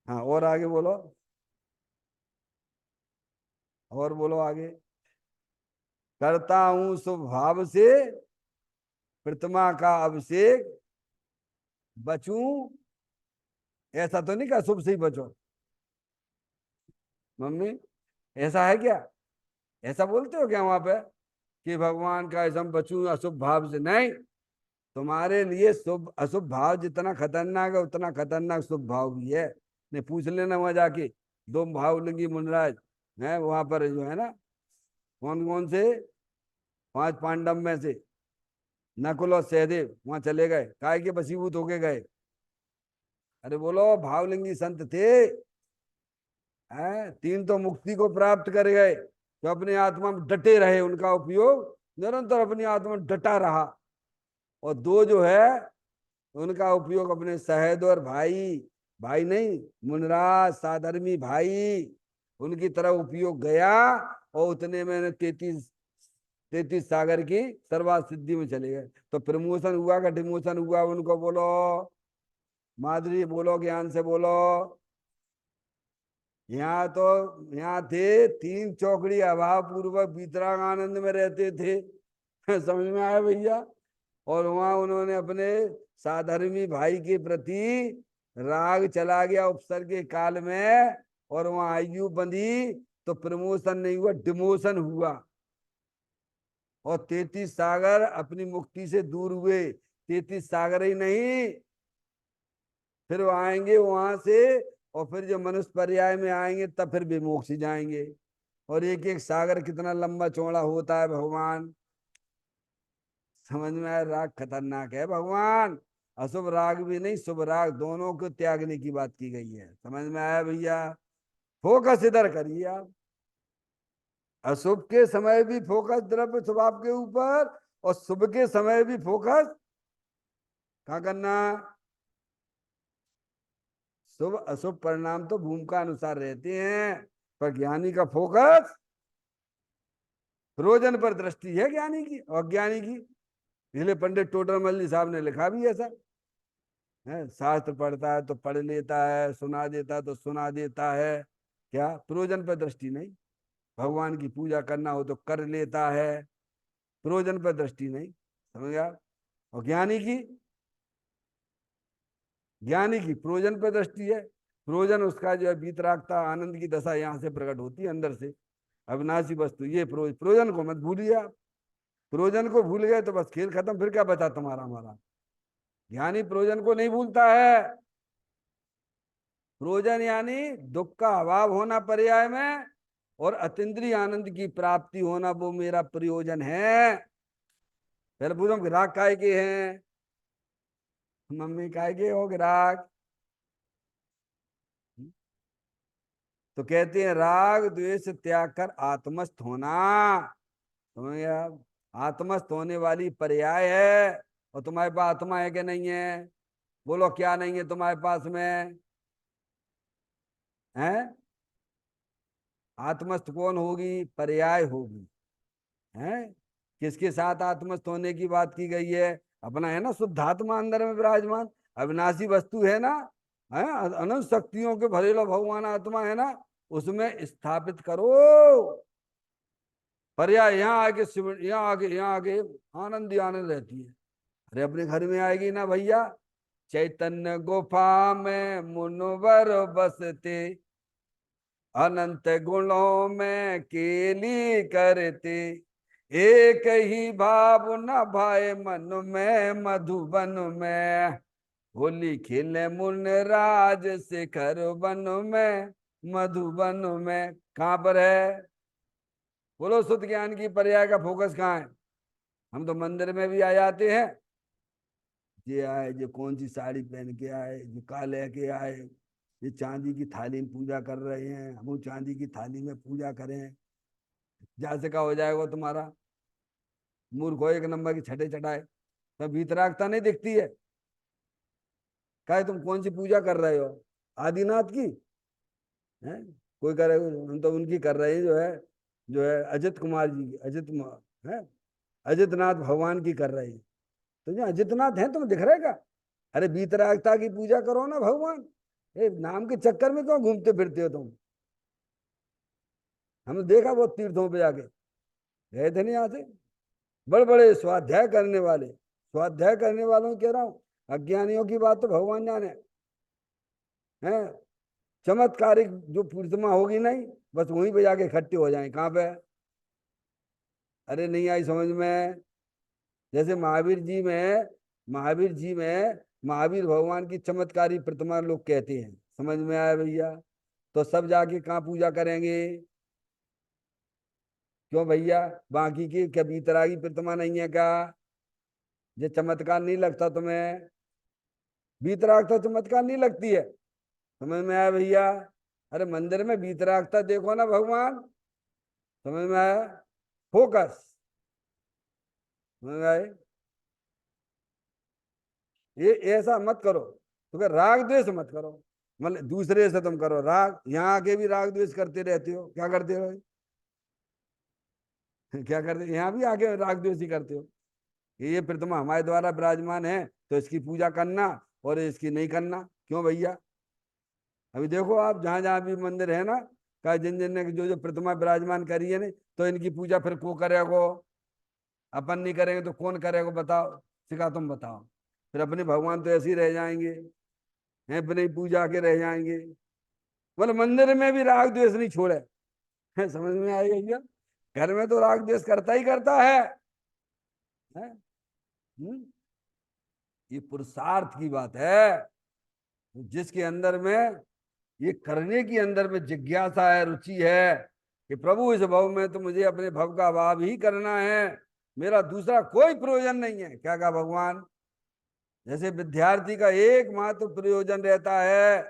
हाँ और आगे बोलो, और बोलो आगे। करता हूं स्वभाव से प्रतिमा का अभिषेक, बचूं ऐसा तो नहीं कहा शुभ से ही बचो। मम्मी ऐसा है क्या? ऐसा बोलते हो क्या वहां पे कि भगवान का ऐसा बचूं अशुभ भाव से? नहीं, तुम्हारे लिए शुभ अशुभ भाव जितना खतरनाक है उतना खतरनाक शुभ भाव भी है। नहीं, पूछ लेना वहां जाके, दो भावलिंगी मुनराज है वहां पर जो है ना, कौन कौन से, पांच पांडव में से नकुल और सहदेव वहां चले गए, काय के वशीभूत होके गए? अरे बोलो, भावलिंगी संत थे। हैं, तीन तो मुक्ति को प्राप्त कर गए, तो अपनी आत्मा में डटे रहे, उनका उपयोग निरंतर अपनी आत्मा में डटा रहा। और दो जो है उनका उपयोग अपने सहद और भाई, भाई नहीं, मुनराज साधर्मी भाई, उनकी तरह उपयोग गया। और उतने में 33 सागर की सर्वात सिद्धि में चले गए। तो प्रमोशन हुआ का डिमोशन हुआ? उनको बोलो, माधुरी बोलो, ज्ञान से बोलो। यहाँ तो, यहाँ थे तीन चौकड़ी अभाव पूर्वक वीतराग आनंद में रहते थे। समझ में आया भैया? और वहां उन्होंने अपने साधर्मी भाई के प्रति राग चला गया उपसर्ग के काल में, और वहां आयु बंधी, तो प्रमोशन नहीं हुआ, डिमोशन हुआ। और 33 सागर अपनी मुक्ति से दूर हुए। 33 सागर ही नहीं, फिर वो आएंगे वहां से, और फिर जो मनुष्य पर्याय में आएंगे तब फिर विमोक्ष जाएंगे। और एक एक सागर कितना लंबा चौड़ा होता है भगवान। समझ में आया? राग खतरनाक है भगवान। अशुभ राग भी नहीं, शुभ राग दोनों को त्यागने की बात की गई है। समझ में आया भैया? फोकस इधर करिए आप। अशुभ के समय भी फोकस द्रव्य स्वभाव के ऊपर, और शुभ के समय भी फोकस कहाँ करना? शुभ अशुभ परिणाम तो भूमिका अनुसार रहते हैं, पर ज्ञानी का फोकस प्रयोजन पर दृष्टि है ज्ञानी की और ज्ञानी की। इसलिए पंडित टोडरमल साहब ने लिखा भी ऐसा है, शास्त्र पढ़ता है तो पढ़ लेता है, सुना देता है तो सुना देता है, क्या प्रयोजन पर दृष्टि नहीं। भगवान की पूजा करना हो तो कर लेता है, प्रयोजन पर दृष्टि नहीं। समझ गया? और ज्ञानी की प्रयोजन पर दृष्टि है। प्रयोजन उसका जो है वीतरागता आनंद की दशा यहाँ से प्रकट होती है अंदर से, अविनाशी वस्तु। ये प्रयोजन को मत भूलिए आप। प्रयोजन को भूल गए तो बस खेल खत्म, फिर क्या बचा तुम्हारा हमारा? ज्ञानी प्रयोजन को नहीं भूलता है। प्रयोजन यानी दुख का अभाव होना पर्याय में, और अतीन्द्रिय आनंद की प्राप्ति होना, वो मेरा प्रयोजन है। पहले पूछो ग्राहक काय के हैं? मम्मी काय के हो ग्राहक? तो कहते हैं राग द्वेष त्याग कर आत्मस्थ होना। समझ गया? आत्मस्थ होने वाली पर्याय है। और तुम्हारे पास आत्मा है कि नहीं है? बोलो, क्या नहीं है तुम्हारे पास में? है? आत्मस्थ कौन होगी? पर्याय होगी। है? किसके साथ आत्मस्थ होने की बात की गई है? अपना है ना शुद्धात्मा अंदर में विराजमान, अविनाशी वस्तु है ना, है अनंत शक्तियों के भरेलो भगवान आत्मा है ना, उसमें स्थापित करो। पर्याय यहाँ आके शिव, यहाँ आके आनंद ही आनंद रहती है। अरे अपने घर में आएगी ना भैया, चैतन्य गुफा में मुनवर बसते, अनंत गुणों में केली करते, एक ही भाव न भाए मन में मधुबन में, होली खेले मुन राज शिखर वन में, मधुबन में। कहाँ पर है? बोलो, शुद्ध ज्ञान की पर्याय का फोकस कहाँ है? हम तो मंदिर में भी आ जाते हैं, ये आए, जो कौन सी साड़ी पहन के आए, जो का लेके आए, ये चांदी की थाली में पूजा कर रहे हैं, हम चांदी की थाली में पूजा करें, जैसे का हो जाएगा तुम्हारा। मूर्ख हो एक नंबर की, छठे चटाए। तो भीतरागता नहीं दिखती है? क्या तुम कौन सी पूजा कर रहे हो? आदिनाथ की है? कोई करे, हम तो उनकी कर रहे हैं, जो है अजित कुमार जी की, अजित है, अजितनाथ भगवान की कर रहे हैं। तो जो अजितनाथ है तुम्हें दिख रहेगा? अरे वीतरागता की पूजा करो ना भगवान। ए, नाम के चक्कर में क्यों घूमते फिरते हो तुम? हमने देखा वो तीर्थों पे जाके, गए थे नहीं यहाँ से, बड़े बड़े स्वाध्याय करने वाले, स्वाध्याय करने वालों कह रहा हूँ, अज्ञानियों की बात तो भगवान जाने। है चमत्कारिक जो प्रतिमा होगी नहीं, बस वहीं पे जाके इकट्ठे हो जाएं। कहाँ पे? अरे नहीं आई समझ में? जैसे महावीर जी में महावीर भगवान की चमत्कारी प्रतिमा लोग कहते हैं। समझ में आया भैया? तो सब जाके कहाँ पूजा करेंगे? क्यों भैया, बाकी की क्या बीतरागी प्रतिमा नहीं है क्या? ये चमत्कार नहीं लगता तुम्हें? बीतरागता चमत्कार नहीं लगती है? समझ में आया भैया? अरे मंदिर में बीतरागता देखो ना भगवान। समझ में आया? फोकस। समझ में आए? ये ऐसा मत करो। तो क्या राग द्वेष मत करो। मतलब दूसरे से तुम करो राग, यहाँ आके भी राग द्वेष करते रहते हो। क्या करते हो? क्या करते, यहाँ भी आके राग द्वेष ही करते हो कि ये प्रतिमा हमारे द्वारा विराजमान है तो इसकी पूजा करना और इसकी नहीं करना। क्यों भैया? अभी देखो आप जहां जहां भी मंदिर है ना, का जिन जिन ने जो जो प्रतिमा विराजमान करी है ना, तो इनकी पूजा फिर को करेगो? अपन नहीं करेंगे तो कौन करेगा बताओ? सिखा तुम बताओ। फिर अपने भगवान तो ऐसे ही रह जाएंगे, हैं बिना पूजा के रह जाएंगे। मतलब मंदिर में भी राग द्वेष नहीं छोड़े। है समझ में आएगा क्या? घर में तो राग द्वेष करता ही करता है? हम्म? ये पुरुषार्थ की बात है। जिसके अंदर में ये करने की अंदर में जिज्ञासा है, रुचि है कि प्रभु इस भव में तो मुझे अपने भव का भाव ही करना है, मेरा दूसरा कोई प्रयोजन नहीं है। क्या कहा भगवान? जैसे विद्यार्थी का एकमात्र प्रयोजन रहता है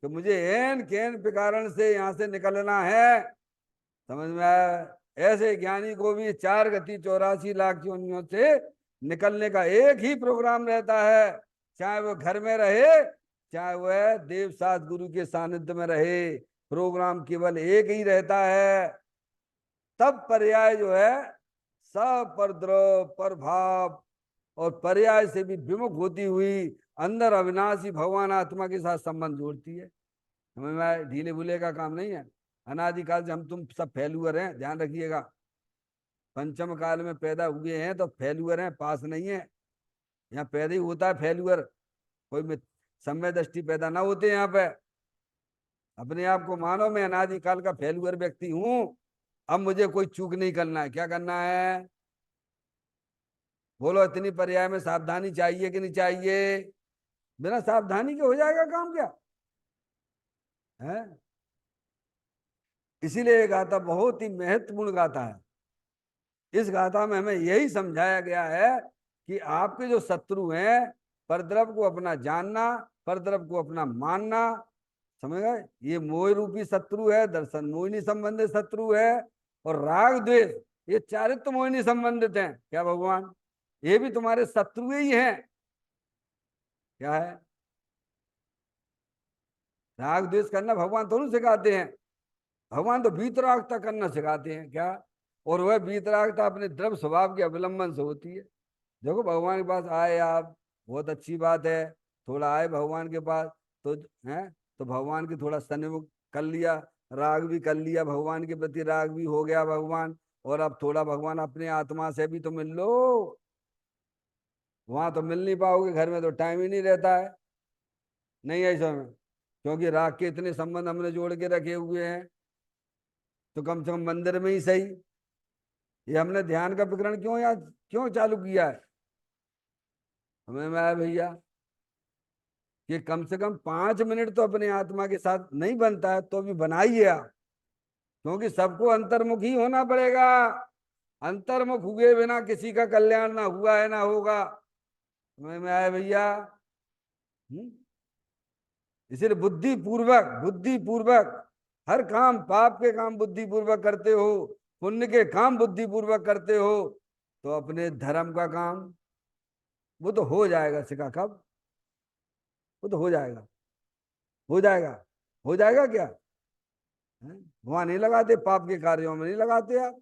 कि मुझे एन केन कारण से यहाँ से निकलना है। समझ में आया? ऐसे ज्ञानी को भी 4 गति 84 लाख योनियों से निकलने का एक ही प्रोग्राम रहता है। चाहे वो घर में रहे, चाहे वह देव साथ गुरु के सानिध्य में रहे, प्रोग्राम केवल एक ही रहता है। तब पर्याय जो है सब पर द्रव पर भाव और पर्याय से भी विमुख होती हुई अंदर अविनाशी भगवान आत्मा के साथ संबंध जोड़ती है। समझ में आए? ढीले भूले का काम नहीं है। अनादिकाल से हम तुम सब फेलुअर हैं, ध्यान रखिएगा। पंचम काल में पैदा हुए हैं तो फेलुअर हैं, पास नहीं है। यहाँ पैदा ही होता है फेलुअर, कोई समय दृष्टि पैदा ना होते यहाँ पे। अपने आप को मानो मैं अनादिकाल का फेलुअर व्यक्ति हूं, अब मुझे कोई चूक नहीं करना है। क्या करना है? बोलो, इतनी पर्याय में सावधानी चाहिए कि नहीं चाहिए? बिना सावधानी के हो जाएगा काम क्या है? इसीलिए ये गाथा बहुत ही महत्वपूर्ण गाथा है। इस गाथा में हमें यही समझाया गया है कि आपके जो शत्रु हैं, परद्रव को अपना जानना, परद्रव को अपना मानना। समझ गए? ये मोह रूपी शत्रु है, दर्शन मोहिनी संबंधित शत्रु है, और राग द्वेष ये चारित्र मोहिनी संबंधित हैं। क्या भगवान? ये भी तुम्हारे शत्रु ही हैं। क्या है? राग द्वेष करना भगवान थोड़ी सिखाते हैं। भगवान तो वीतरागता करना सिखाते हैं। क्या? और वह वीतरागता अपने द्रव्य स्वभाव के अवलंबन से होती है। देखो भगवान के पास आए आप, बहुत अच्छी बात है। थोड़ा आए भगवान के पास तो है, तो भगवान की थोड़ा सन्मुख कर लिया, राग भी कर लिया, भगवान के प्रति राग भी हो गया भगवान। और अब थोड़ा भगवान अपने आत्मा से भी तो मिल लो। वहां तो मिल नहीं पाओगे, घर में तो टाइम ही नहीं रहता है। नहीं ऐसा में, क्योंकि राग के इतने संबंध हमने जोड़ के रखे हुए हैं। तो कम से कम मंदिर में ही सही, ये हमने ध्यान का प्रकरण क्यों याद क्यों चालू किया है? हमें में आया भैया कि कम से कम 5 मिनट तो अपने आत्मा के साथ नहीं बनता है तो भी बनाइए आप। क्योंकि सबको अंतर्मुख ही होना पड़ेगा। अंतर्मुख हुए बिना किसी का कल्याण ना हुआ है ना होगा। समझ में आया भैया? हम्म? इसीलिए बुद्धि पूर्वक हर काम, पाप के काम बुद्धि पूर्वक करते हो, पुण्य के काम बुद्धि पूर्वक करते हो, तो अपने धर्म का काम वो तो हो जाएगा। सिखा कब? वो तो हो जाएगा। हो जाएगा। हो जाएगा क्या? वहां नहीं लगाते, पाप के कार्यों में नहीं लगाते आप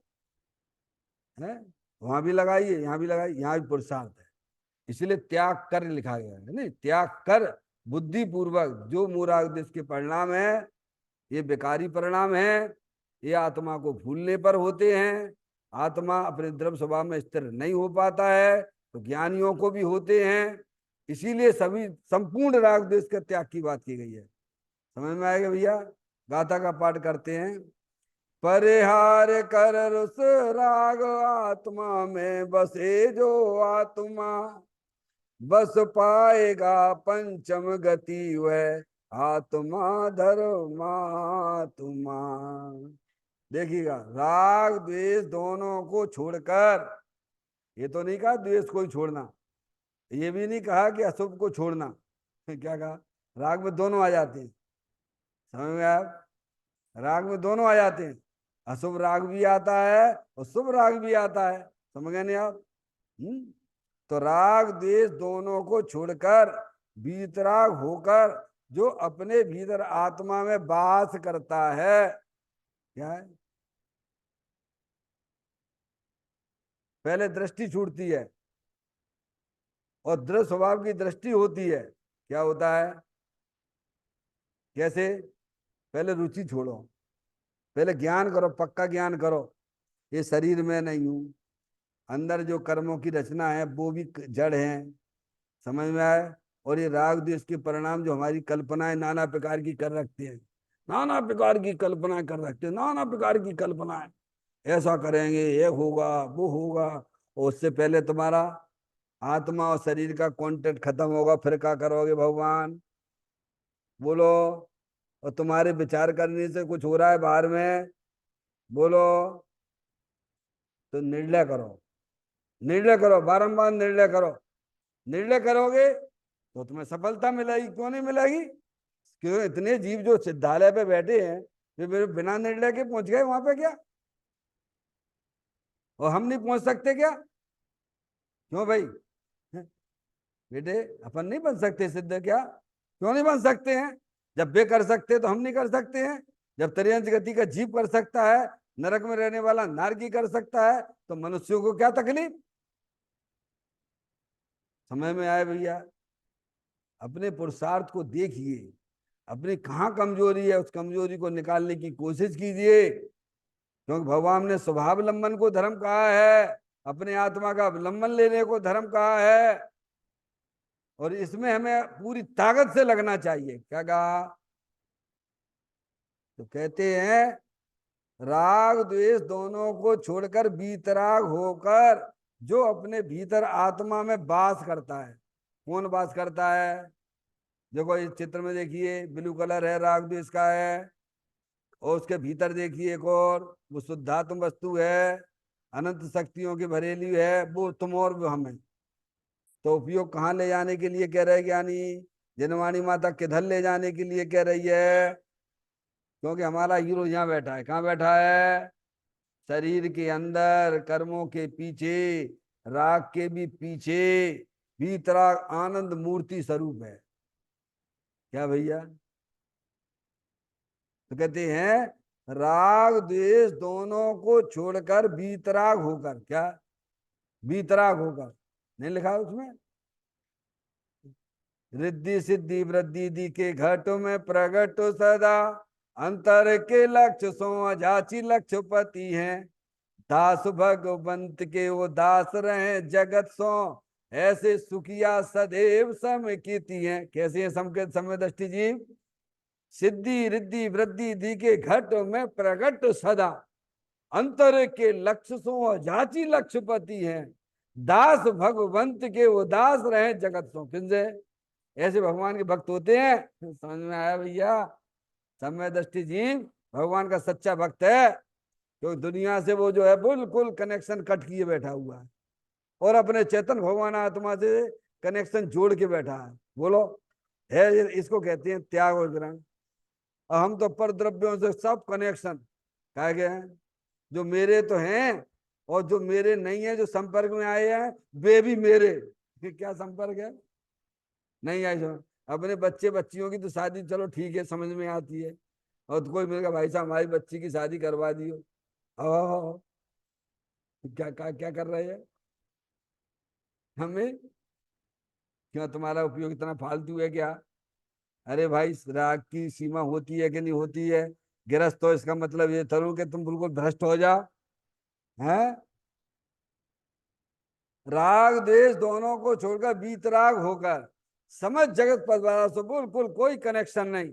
हैं? वहां भी लगाइए, यहाँ भी लगाइए, यहाँ भी पुरुषार्थ है। इसलिए त्याग कर लिखा गया है। नहीं, त्याग कर बुद्धि पूर्वक जो मूढ़ादेश के परिणाम है, ये बेकारी परिणाम है। ये आत्मा को भूलने पर होते हैं। आत्मा अपने द्रव्य स्वभाव में स्थिर नहीं हो पाता है, तो ज्ञानियों को भी होते हैं। इसीलिए सभी संपूर्ण राग द्वेष के त्याग की बात की गई है। समझ में आएगा भैया? गाथा का पाठ करते हैं। परिहार कर रुस राग आत्मा में बसे जो आत्मा, बस पाएगा पंचम गति वह आत्मा धर्मात्मा। देखिएगा, राग द्वेष दोनों को छोड़कर, ये तो नहीं कहा द्वेष को ही छोड़ना, ये भी नहीं कहा कि अशुभ को छोड़ना। क्या कहा? राग में दोनों आ जाते हैं, समझ में आप? राग में दोनों आ जाते हैं, अशुभ राग भी आता है और शुभ राग भी आता है, समझ गए नहीं आप? तो राग द्वेष दोनों को छोड़कर वीतराग होकर जो अपने भीतर आत्मा में वास करता है, क्या है? पहले दृष्टि छूटती है और दृढ़ स्वभाव की दृष्टि होती है। क्या होता है? कैसे? पहले रुचि छोड़ो, पहले ज्ञान करो, पक्का ज्ञान करो, ये शरीर में नहीं हूं, अंदर जो कर्मों की रचना है वो भी जड़ है, समझ में आए? और ये राग द्वेष के परिणाम जो हमारी कल्पनाएं नाना प्रकार की कर रखते हैं, नाना प्रकार की कल्पनाएं कर रखते हैं, नाना प्रकार की कल्पनाएं, ऐसा करेंगे, ये होगा, वो होगा। और उससे पहले तुम्हारा आत्मा और शरीर का कांटेक्ट खत्म होगा, फिर क्या करोगे भगवान? बोलो। और तुम्हारे विचार करने से कुछ हो रहा है बाहर में, बोलो। तो निर्णय करो, निर्णय करो, बारंबार निर्णय करो। निर्णय करोगे तो तुम्हें सफलता मिलेगी, क्यों नहीं मिलेगी? क्यों? इतने जीव जो सिद्धालय पे बैठे हैं, वे बिना निर्णय के पहुंच गए वहां पे क्या? और हम नहीं पहुंच सकते क्या? क्यों भाई? बेटे, अपन नहीं बन सकते सिद्ध क्या? क्यों नहीं बन सकते हैं? जब वे कर सकते तो हम नहीं कर सकते हैं? जब त्रियंच गति का जीव कर सकता है, नरक में रहने वाला नारकी कर सकता है, तो मनुष्यों को क्या तकलीफ? समय में आए भैया, अपने पुरुषार्थ को देखिए, अपनी कहाँ कमजोरी है, उस कमजोरी को निकालने की कोशिश कीजिए। क्योंकि भगवान ने स्वभावलंबन को धर्म कहा है, अपने आत्मा का अवलंबन लेने को धर्म कहा है, और इसमें हमें पूरी ताकत से लगना चाहिए। क्या कहा? तो कहते हैं राग द्वेष दोनों को छोड़कर वीतराग होकर जो अपने भीतर आत्मा में वास करता है। कौन वास करता है? देखो इस चित्र में देखिए, ब्लू कलर है, राग द्वेष का है, और उसके भीतर देखिए एक और, वो शुद्धात्म वस्तु है, अनंत शक्तियों की भरेली है, वो तुम और वो हम है। तो उपयोग कहाँ ले जाने के लिए कह रहे ज्ञानी? जनवाणी माता किधर ले जाने के लिए कह रही है? क्योंकि हमारा हीरो यहाँ बैठा है। कहाँ बैठा है? शरीर के अंदर, कर्मों के पीछे, राग के भी पीछे, भीतराग आनंद मूर्ति स्वरूप है। क्या भैया? तो कहते हैं राग द्वेष दोनों को छोड़कर वीतराग होकर, क्या? वीतराग होकर, नहीं लिखा उसमें? रिद्धि सिद्धि वृद्धि दी के घट में प्रगट सदा, अंतर के लक्ष्य सो अजाची लक्ष्यपति हैं, दास भगवंत के वो दास रहे जगत सो, ऐसे सुखिया सदैव सम कीती हैं। कैसे है सम के समय दृष्टि जीव? सिद्धि रिद्धि वृद्धि दी के घट में प्रगट सदा, अंतर के लक्ष्य सो जाची लक्ष्यपति हैं, दास भगवंत के वो दास रहे जगत सो। किनसे? ऐसे भगवान के भक्त होते हैं। समझ में आया भैया? समय दृष्टि जीव भगवान का सच्चा भक्त है, क्योंकि दुनिया से वो जो है बिल्कुल कनेक्शन कट किए बैठा हुआ है, और अपने चेतन भगवान आत्मा से कनेक्शन जोड़ के बैठा है। बोलो, है इसको कहते हैं त्याग और ग्रहण। और हम तो पर द्रव्यों से सब कनेक्शन कह गए हैं, जो मेरे तो हैं और जो मेरे नहीं है, जो संपर्क में आए हैं वे भी मेरे। क्या संपर्क है? नहीं आई समझ। अपने बच्चे बच्चियों की तो शादी चलो ठीक है, समझ में आती है, और तो कोई मिलेगा भाई साहब हमारी बच्ची की शादी करवा दियो, ओ क्या क्या क्या कर रहे हैं हमें? क्यों तुम्हारा उपयोग इतना फालतू है क्या? अरे भाई, राग की सीमा होती है कि नहीं होती है? गिरस्त हो इसका मतलब ये थरू कि तुम बिल्कुल भ्रष्ट हो जाओ, हैं? राग देश दोनों को छोड़कर बीतराग होकर समझ जगत परिवार से बिल्कुल कोई कनेक्शन नहीं,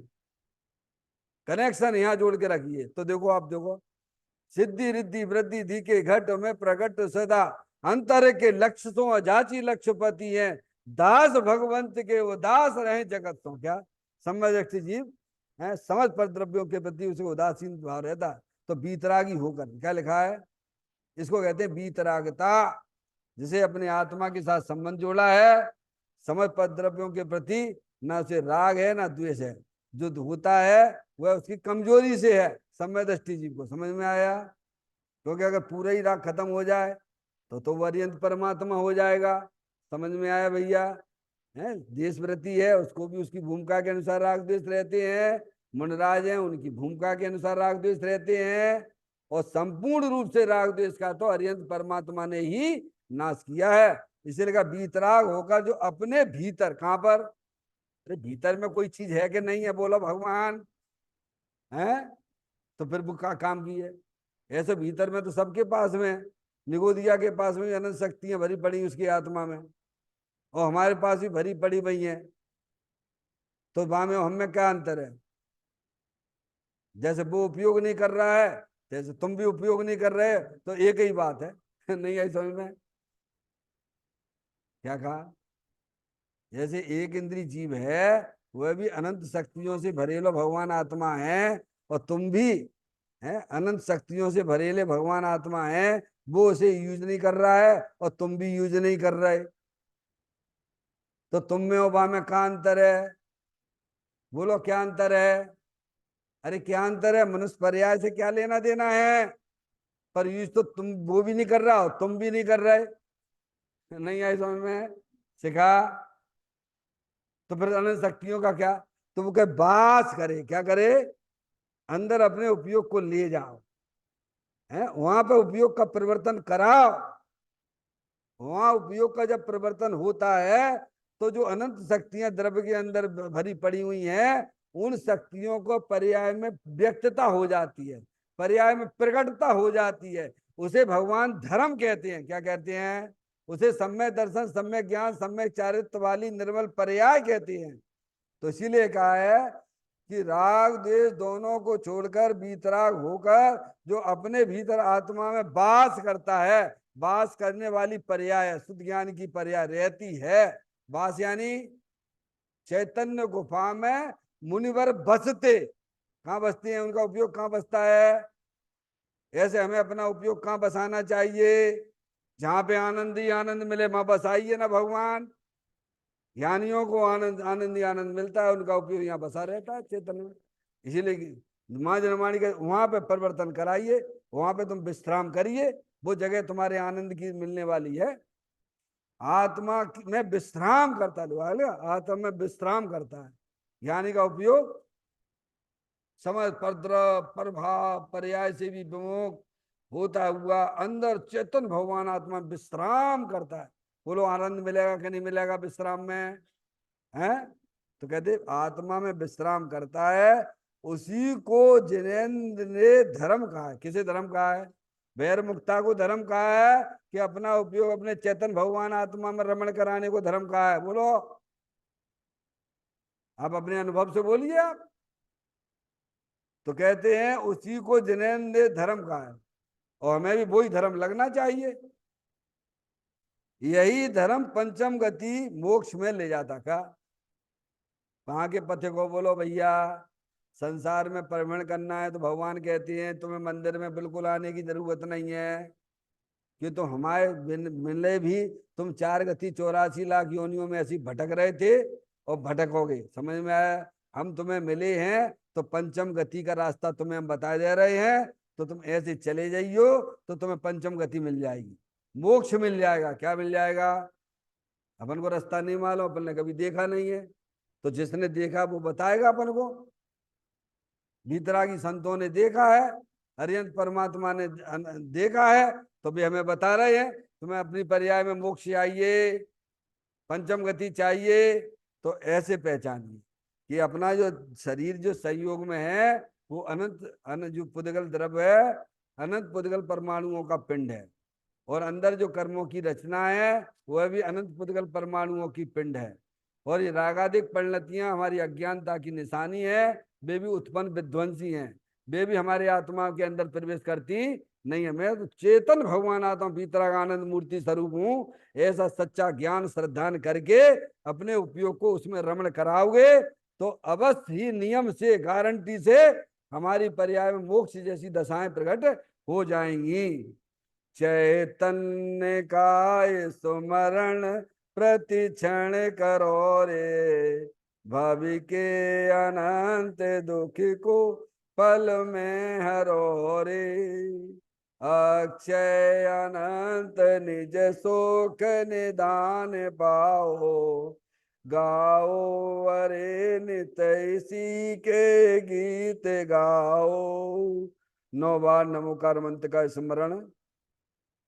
कनेक्शन यहाँ जोड़ के रखिए। तो देखो, आप देखो सिद्धि रिद्धि वृद्धि धी के घट में प्रगट सदा, अंतर के लक्ष्य सो अजाची लक्ष्यपति है, दास भगवंत के वो दास रहे जगत तो। क्या समझ जीव है, समझ पर द्रव्यों के प्रति उसे उदासीन भाव रहता, तो बीतरागी होकर, क्या लिखा है, इसको कहते हैं बीतरागता। जिसे अपने आत्मा के साथ संबंध जोड़ा है, समझ पर द्रव्यों के प्रति ना उसे राग है ना द्वेष है, जो होता है वह उसकी कमजोरी से है। समय दृष्टि जीव को समझ में आया? क्योंकि अगर पूरा ही राग खत्म हो जाए तो वो अरिहंत परमात्मा हो जाएगा। समझ में आया भैया? है देश वृत्ति है, उसको भी उसकी भूमिका के अनुसार राग द्वेष रहते हैं। मुनराज हैं, उनकी भूमिका के अनुसार राग द्वेष रहते हैं। और संपूर्ण रूप से राग द्वेष का तो अरिहंत परमात्मा ने ही नाश किया है। इसीलिए कहा बीतराग होकर जो अपने भीतर, कहां पर, अरे भीतर में कोई चीज है कि नहीं है, बोलो भगवान है, तो फिर वो काम की है। ऐसे भीतर में तो सबके पास में, निगोदिया के पास में अनंत शक्तियां भरी पड़ी उसकी आत्मा में, और हमारे पास भी भरी पड़ी हुई हैं। तो वहां में हम में क्या अंतर है? जैसे वो उपयोग नहीं कर रहा है, जैसे तुम भी उपयोग नहीं कर रहे, तो एक ही बात है। नहीं आई समझ में? क्या कहा? जैसे एक इंद्रिय जीव है, वह भी अनंत शक्तियों से भरेलो भगवान आत्मा है, और तुम भी है अनंत शक्तियों से भरेले भगवान आत्मा है। वो उसे यूज नहीं कर रहा है और तुम भी यूज नहीं कर रहे, तो तुम में और वहां में क्या अंतर है? बोलो क्या अंतर है? अरे क्या अंतर है? मनुष्य पर्याय से क्या लेना देना है? पर यूज तो तुम, वो भी नहीं कर रहा हो, तुम भी नहीं कर रहे। नहीं आई समझ में? सिखा? तो फिर अनंत शक्तियों का क्या? तो वो कहे बास करे, क्या करे? अंदर अपने उपयोग को ले जाओ, है वहां पे उपयोग का परिवर्तन कराओ। वहां उपयोग का जब परिवर्तन होता है, तो जो अनंत शक्तियां द्रव्य के अंदर भरी पड़ी हुई हैं, उन शक्तियों को पर्याय में व्यक्तता हो जाती है, पर्याय में प्रकटता हो जाती है। उसे भगवान धर्म कहते हैं। क्या कहते हैं? उसे सम्यक दर्शन, सम्यक ज्ञान, सम्यक चारित्र वाली निर्मल पर्याय कहते हैं। तो इसीलिए कहा है कि राग द्वेष दोनों को छोड़कर बीतराग होकर जो अपने भीतर आत्मा में वास करता है, वास करने वाली पर्याय शुद्ध ज्ञान की पर्याय रहती है। वास यानी चैतन्य गुफा में मुनिवर बसते, कहाँ बसते हैं, उनका उपयोग कहाँ बसता है। ऐसे हमें अपना उपयोग कहाँ बसाना चाहिए? जहां पे आनंद ही आनंद मिले वहां बसाइए ना भगवान। ज्ञानियों को आनंद आनंद ही आनंद मिलता है, उनका उपयोग यहाँ बसा रहता है चेतन में। इसीलिए माँ जनमाणी के वहां पे परिवर्तन कराइए, वहां पे तुम विश्राम करिए, वो जगह तुम्हारे आनंद की मिलने वाली है। आत्मा में विश्राम करता है, आत्मा में विश्राम करता है। ज्ञानी का उपयोग समझ परद्र प्रभाव पर्याय से भी विमुख होता हुआ अंदर चेतन भगवान आत्मा विश्राम करता है। बोलो आनंद मिलेगा कि नहीं मिलेगा विश्राम में? है तो कहते आत्मा में विश्राम करता है। उसी को जिनेन्द्र ने धर्म कहा है। किसे धर्म कहा है? वैर मुक्ता को धर्म कहा है, कि अपना उपयोग अपने चेतन भगवान आत्मा में रमण कराने को धर्म कहा है? बोलो, आप अपने अनुभव से बोलिए आप। तो कहते हैं उसी को जिनेन्द्र ने धर्म कहा है, और हमें भी वही धर्म लगना चाहिए। यही धर्म पंचम गति मोक्ष में ले जाता। का कहाँ के पथे को? बोलो भैया, संसार में परिभ्रमण करना है तो भगवान कहते हैं तुम्हें मंदिर में बिल्कुल आने की जरूरत नहीं है, कि तो हमारे मिले भी तुम 4 गति 84 लाख योनियों में ऐसी भटक रहे थे और भटकोगे। समझ में आया? हम तुम्हें मिले हैं तो पंचम गति का रास्ता तुम्हें हम बता दे रहे हैं, तो तुम ऐसे चले जाइयो तो तुम्हें पंचम गति मिल जाएगी, मोक्ष मिल जाएगा। क्या मिल जाएगा? अपन को रास्ता नहीं मालूम, अपन ने कभी देखा नहीं है, तो जिसने देखा वो बताएगा अपन को। बीतरागी संतों ने देखा है, हरियंत परमात्मा ने देखा है, तो भी हमें बता रहे हैं तुम्हें अपनी पर्याय में मोक्ष चाहिए, पंचम गति चाहिए, तो ऐसे पहचानिए कि अपना जो शरीर जो संयोग में है वो अनंत जो पुद्गल द्रव्य है, अनंत पुद्गल परमाणुओं का पिंड है, और अंदर जो कर्मों की रचना है वह भी अनंत पुद्गल परमाणुओं की पिंड है। और ये रागादिक परिणतियां हमारी अज्ञानता की निशानी है, वे भी उत्पन्न विध्वंसी हैं। वे भी हमारे आत्मा के अंदर प्रवेश करती नहीं है। मैं तो चेतन भगवान आता हूँ, पीतरागानंद मूर्ति स्वरूप हूँ, ऐसा सच्चा ज्ञान श्रद्धान करके अपने उपयोग को उसमें रमण कराओगे तो अवश्य ही नियम से, गारंटी से हमारी पर्याय में मोक्ष जैसी दशाएं प्रकट हो जाएंगी। चैतन्य काय सुमरण प्रति क्षण करो रे, भवि के अनंत दुख को पल में हरो रे। अक्षय अनंत निज सुख निदान पाओ, गाओ अरे नित इसी के गीत गाओ। 9 बार नमोकार मंत्र का स्मरण